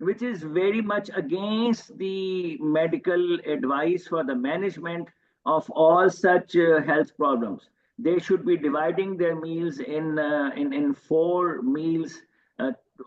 which is very much against the medical advice for the management of all such health problems. They should be dividing their meals in 4 meals,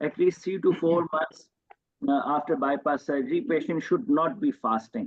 at least 3 to 4 months after bypass surgery, patient should not be fasting.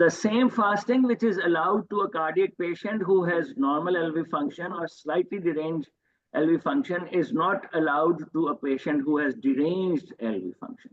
the same fasting which is allowed to a cardiac patient who has normal LV function or slightly deranged LV function is not allowed to a patient who has deranged LV function.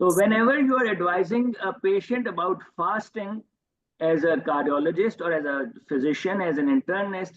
So whenever you are advising a patient about fasting as a cardiologist or as a physician, as an internist,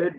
with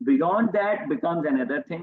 Beyond that becomes another thing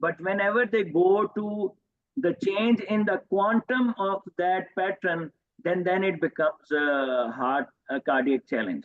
but whenever they go to the change in the quantum of that pattern, then it becomes a hard cardiac challenge.